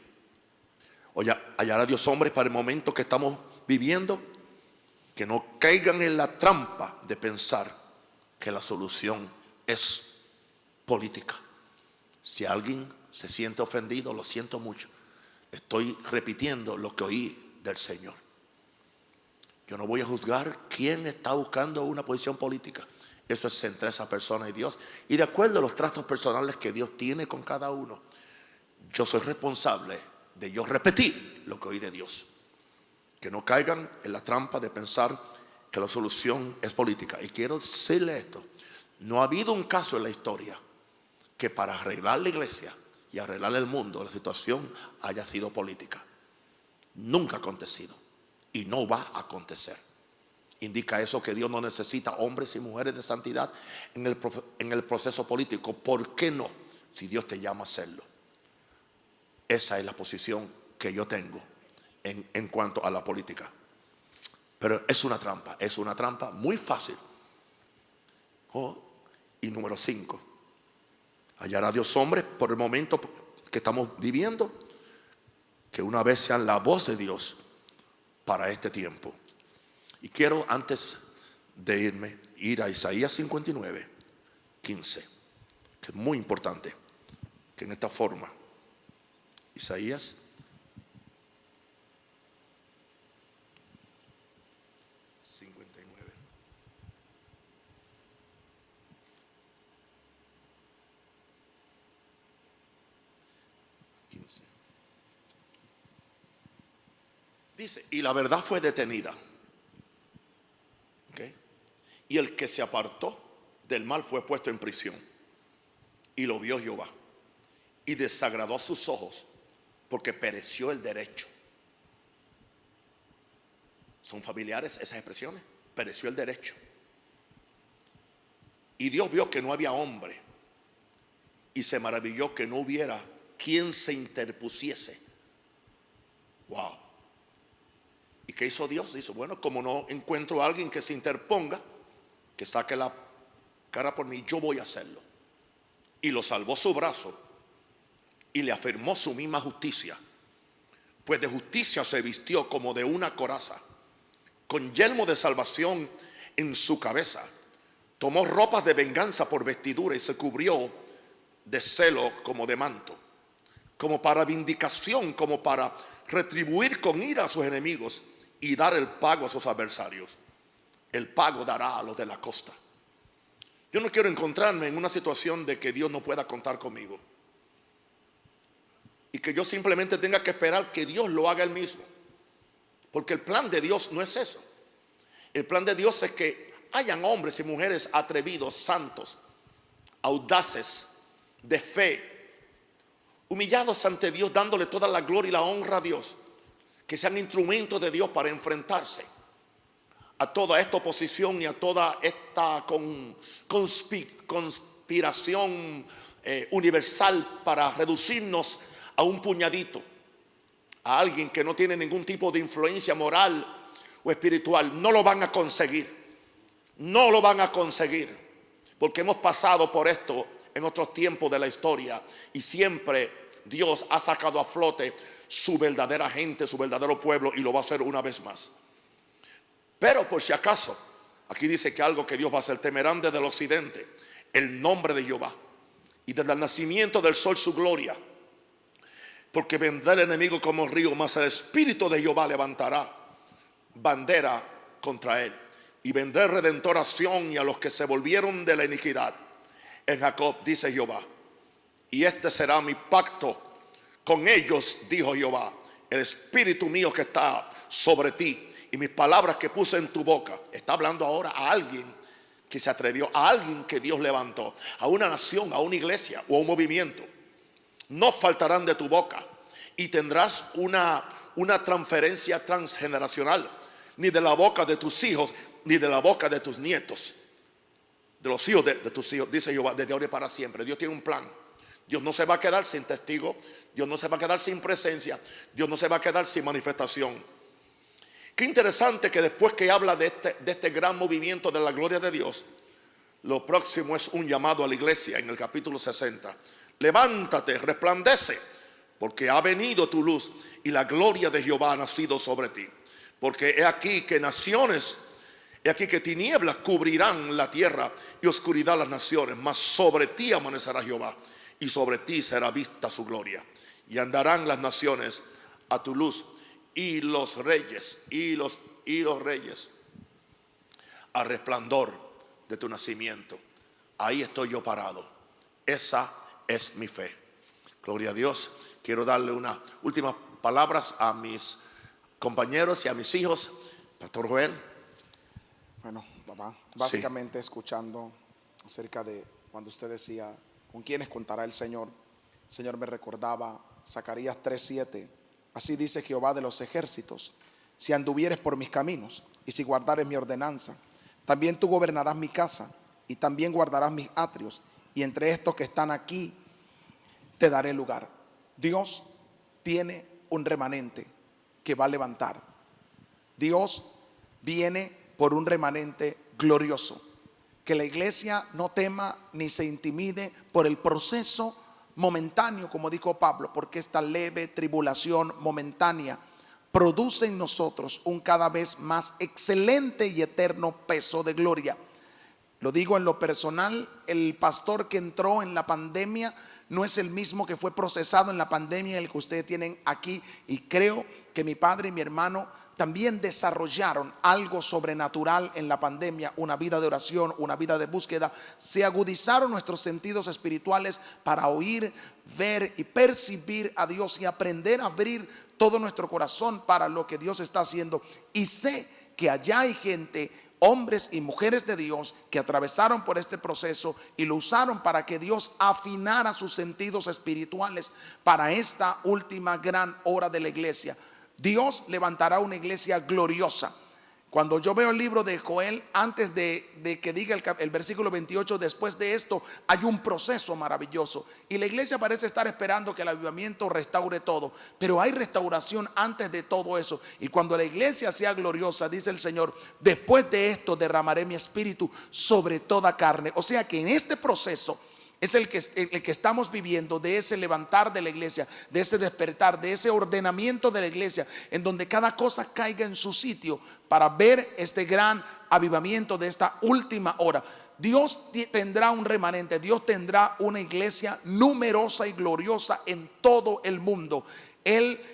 Oye, hallará Dios hombres para el momento que estamos viviendo, que no caigan en la trampa de pensar que la solución es política. Si alguien se siente ofendido, lo siento mucho. Estoy repitiendo lo que oí del Señor. Yo no voy a juzgar quién está buscando una posición política. Eso es entre esa persona y Dios. Y de acuerdo a los tratos personales que Dios tiene con cada uno, yo soy responsable de yo repetir lo que oí de Dios. Que no caigan en la trampa de pensar que la solución es política. Y quiero decirle esto. No ha habido un caso en la historia que para arreglar la iglesia y arreglar el mundo, la situación haya sido política. Nunca ha acontecido y no va a acontecer. Indica eso que Dios no necesita hombres y mujeres de santidad en el proceso político. ¿Por qué no? Si Dios te llama a hacerlo. Esa es la posición que yo tengo en cuanto a la política. Pero es una trampa muy fácil. Y número 5, hallará Dios hombres por el momento que estamos viviendo, que una vez sean la voz de Dios para este tiempo. Y quiero, antes de irme, ir a Isaías 59, 15, que es muy importante, que en esta forma, Isaías 59. Dice, y la verdad fue detenida. ¿Okay? Y el que se apartó del mal fue puesto en prisión. Y lo vio Jehová. Y desagradó a sus ojos, porque pereció el derecho. ¿Son familiares esas expresiones? Pereció el derecho. Y Dios vio que no había hombre. Y se maravilló que no hubiera quien se interpusiese. Wow. ¿Y qué hizo Dios? Dice, bueno, como no encuentro a alguien que se interponga, que saque la cara por mí, yo voy a hacerlo. Y lo salvó su brazo y le afirmó su misma justicia. Pues de justicia se vistió como de una coraza, con yelmo de salvación en su cabeza. Tomó ropas de venganza por vestidura y se cubrió de celo como de manto, como para vindicación, como para retribuir con ira a sus enemigos y dar el pago a sus adversarios. El pago dará a los de la costa. Yo no quiero encontrarme en una situación de que Dios no pueda contar conmigo y que yo simplemente tenga que esperar que Dios lo haga él mismo, porque el plan de Dios no es eso. El plan de Dios es que hayan hombres y mujeres atrevidos, santos, audaces, de fe, humillados ante Dios, dándole toda la gloria y la honra a Dios, que sean instrumentos de Dios para enfrentarse a toda esta oposición y a toda esta conspiración universal para reducirnos a un puñadito, a alguien que no tiene ningún tipo de influencia moral o espiritual. No lo van a conseguir, no lo van a conseguir, porque hemos pasado por esto en otros tiempos de la historia y siempre Dios ha sacado a flote su verdadera gente, su verdadero pueblo, y lo va a hacer una vez más. Pero por si acaso, aquí dice que algo que Dios va a hacer: temerán desde el occidente el nombre de Jehová, y desde el nacimiento del sol su gloria, porque vendrá el enemigo como río, mas el espíritu de Jehová levantará bandera contra él, y vendrá el redentor a Sión y a los que se volvieron de la iniquidad. en Jacob, dice Jehová. Y este será mi pacto con ellos, dijo Jehová. El espíritu mío que está sobre ti y mis palabras que puse en tu boca. Está hablando ahora a alguien que se atrevió, a alguien que Dios levantó, a una nación, a una iglesia o a un movimiento. No faltarán de tu boca y tendrás una transferencia transgeneracional, ni de la boca de tus hijos, ni de la boca de tus nietos, de los hijos de tus hijos, dice Jehová, desde ahora y para siempre. Dios tiene un plan. Dios no se va a quedar sin testigo, Dios no se va a quedar sin presencia, Dios no se va a quedar sin manifestación. Qué interesante que después que habla de este gran movimiento de la gloria de Dios, lo próximo es un llamado a la iglesia en el capítulo 60. Levántate, resplandece, porque ha venido tu luz y la gloria de Jehová ha nacido sobre ti. Porque he aquí que naciones, he aquí que tinieblas cubrirán la tierra y oscuridad las naciones, mas sobre ti amanecerá Jehová y sobre ti será vista su gloria. Y andarán las naciones a tu luz y los reyes al resplandor de tu nacimiento. Ahí estoy yo parado. Esa es mi fe. Gloria a Dios. Quiero darle unas últimas palabras a mis compañeros y a mis hijos. Pastor Joel. Bueno, papá, básicamente escuchando acerca de cuando usted decía, ¿con quiénes contará el Señor? El Señor me recordaba Zacarías 3:7. Así dice Jehová de los ejércitos: si anduvieres por mis caminos y si guardares mi ordenanza, también tú gobernarás mi casa y también guardarás mis atrios, y entre estos que están aquí te daré lugar. Dios tiene un remanente que va a levantar. Dios viene por un remanente glorioso. Que la iglesia no tema ni se intimide por el proceso momentáneo, como dijo Pablo, porque esta leve tribulación momentánea produce en nosotros un cada vez más excelente y eterno peso de gloria. Lo digo en lo personal, el pastor que entró en la pandemia no es el mismo que fue procesado en la pandemia, el que ustedes tienen aquí, y creo que mi padre y mi hermano también desarrollaron algo sobrenatural en la pandemia, una vida de oración, una vida de búsqueda. Se agudizaron nuestros sentidos espirituales para oír, ver y percibir a Dios y aprender a abrir todo nuestro corazón para lo que Dios está haciendo. Y sé que allá hay gente, hombres y mujeres de Dios, que atravesaron por este proceso y lo usaron para que Dios afinara sus sentidos espirituales para esta última gran hora de la iglesia. Dios levantará una iglesia gloriosa. Cuando yo veo el libro de Joel, antes de que diga el versículo 28, después de esto hay un proceso maravilloso. Y la iglesia parece estar esperando que el avivamiento restaure todo. Pero hay restauración antes de todo eso. Y cuando la iglesia sea gloriosa, dice el Señor, después de esto derramaré mi espíritu sobre toda carne. O sea que en este proceso es el que estamos viviendo, de ese levantar de la iglesia, de ese despertar, de ese ordenamiento de la iglesia, en donde cada cosa caiga en su sitio para ver este gran avivamiento de esta última hora. Dios tendrá un remanente, Dios tendrá una iglesia numerosa y gloriosa en todo el mundo.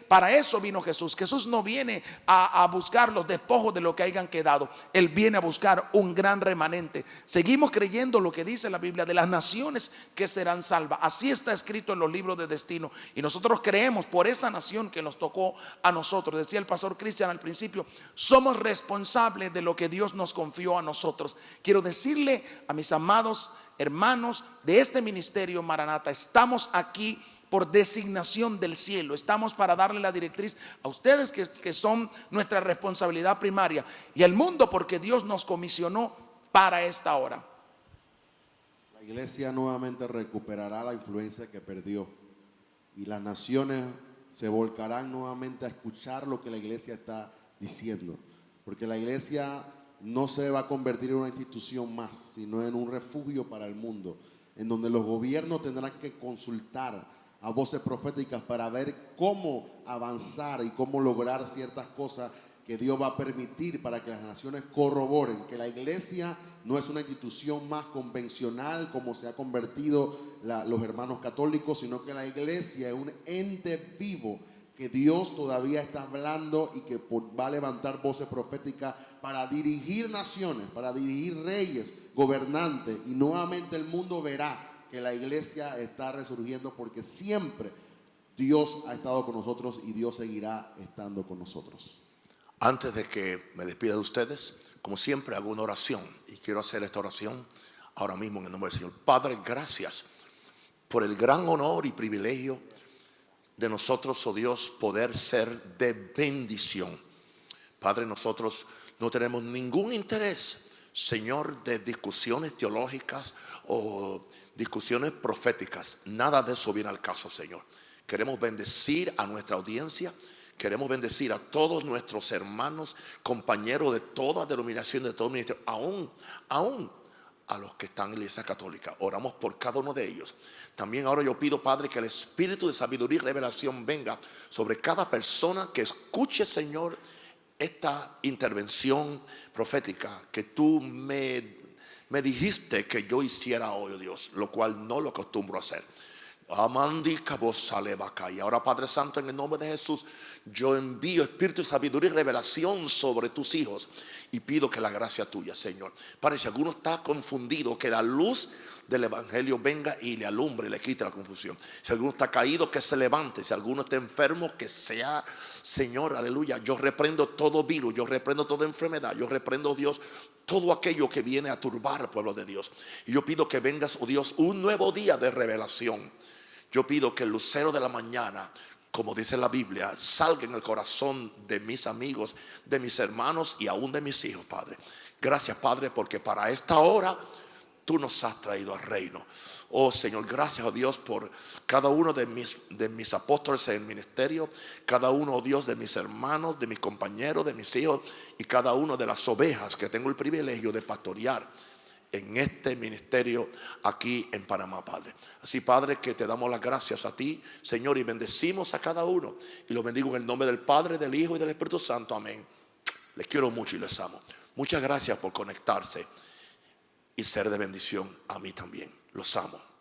Para eso vino Jesús. Jesús no viene a buscar los despojos de lo que hayan quedado. Él viene a buscar un gran remanente. Seguimos creyendo lo que dice la Biblia de las naciones que serán salvas. Así está escrito en los libros de destino. Y nosotros creemos por esta nación que nos tocó a nosotros. Decía el pastor Cristian al principio, somos responsables de lo que Dios nos confió a nosotros. Quiero decirle a mis amados hermanos de este ministerio Maranata, estamos aquí por designación del cielo. Estamos para darle la directriz a ustedes que son nuestra responsabilidad primaria, y al mundo porque Dios nos comisionó para esta hora. La iglesia nuevamente recuperará la influencia que perdió y las naciones se volcarán nuevamente a escuchar lo que la iglesia está diciendo, porque la iglesia no se va a convertir en una institución más, sino en un refugio para el mundo, en donde los gobiernos tendrán que consultar a voces proféticas para ver cómo avanzar y cómo lograr ciertas cosas que Dios va a permitir para que las naciones corroboren que la iglesia no es una institución más convencional como se ha convertido los hermanos católicos, sino que la iglesia es un ente vivo que Dios todavía está hablando y que va a levantar voces proféticas para dirigir naciones, para dirigir reyes, gobernantes, y nuevamente el mundo verá que la iglesia está resurgiendo, porque siempre Dios ha estado con nosotros y Dios seguirá estando con nosotros. Antes de que me despida de ustedes, como siempre hago una oración, y quiero hacer esta oración ahora mismo en el nombre del Señor. Padre, gracias por el gran honor y privilegio de nosotros, oh Dios, poder ser de bendición. Padre, nosotros no tenemos ningún interés, Señor, de discusiones teológicas o discusiones proféticas. Nada de eso viene al caso, Señor. Queremos bendecir a nuestra audiencia. Queremos bendecir a todos nuestros hermanos, compañeros de toda denominación, de todo ministerio, aún a los que están en la iglesia católica. Oramos por cada uno de ellos. También ahora yo pido, Padre, que el espíritu de sabiduría y revelación venga sobre cada persona que escuche, Señor, esta intervención profética que tú me dijiste que yo hiciera hoy, oh Dios, lo cual no lo acostumbro a hacer. Y ahora, Padre Santo, en el nombre de Jesús, yo envío espíritu de sabiduría y revelación sobre tus hijos y pido que la gracia tuya, Señor. Padre, si alguno está confundido, que la luz del evangelio venga y le alumbre y le quite la confusión. Si alguno está caído, que se levante. Si alguno está enfermo, que sea, Señor, aleluya. Yo reprendo todo virus, yo reprendo toda enfermedad, yo reprendo, Dios, todo aquello que viene a turbar al pueblo de Dios. Y yo pido que vengas, oh Dios, un nuevo día de revelación. Yo pido que el lucero de la mañana, como dice la Biblia, salga en el corazón de mis amigos, de mis hermanos y aún de mis hijos, Padre. Gracias, Padre, porque para esta hora tú nos has traído al reino. Oh Señor, gracias, oh Dios, por cada uno de mis apóstoles en el ministerio, cada uno, oh Dios, de mis hermanos, de mis compañeros, de mis hijos y cada uno de las ovejas que tengo el privilegio de pastorear en este ministerio aquí en Panamá, Padre. Así, Padre, que te damos las gracias a ti, Señor, y bendecimos a cada uno. Y lo bendigo en el nombre del Padre, del Hijo y del Espíritu Santo. Amén. Les quiero mucho y les amo. Muchas gracias por conectarse y ser de bendición a mí también. Los amo.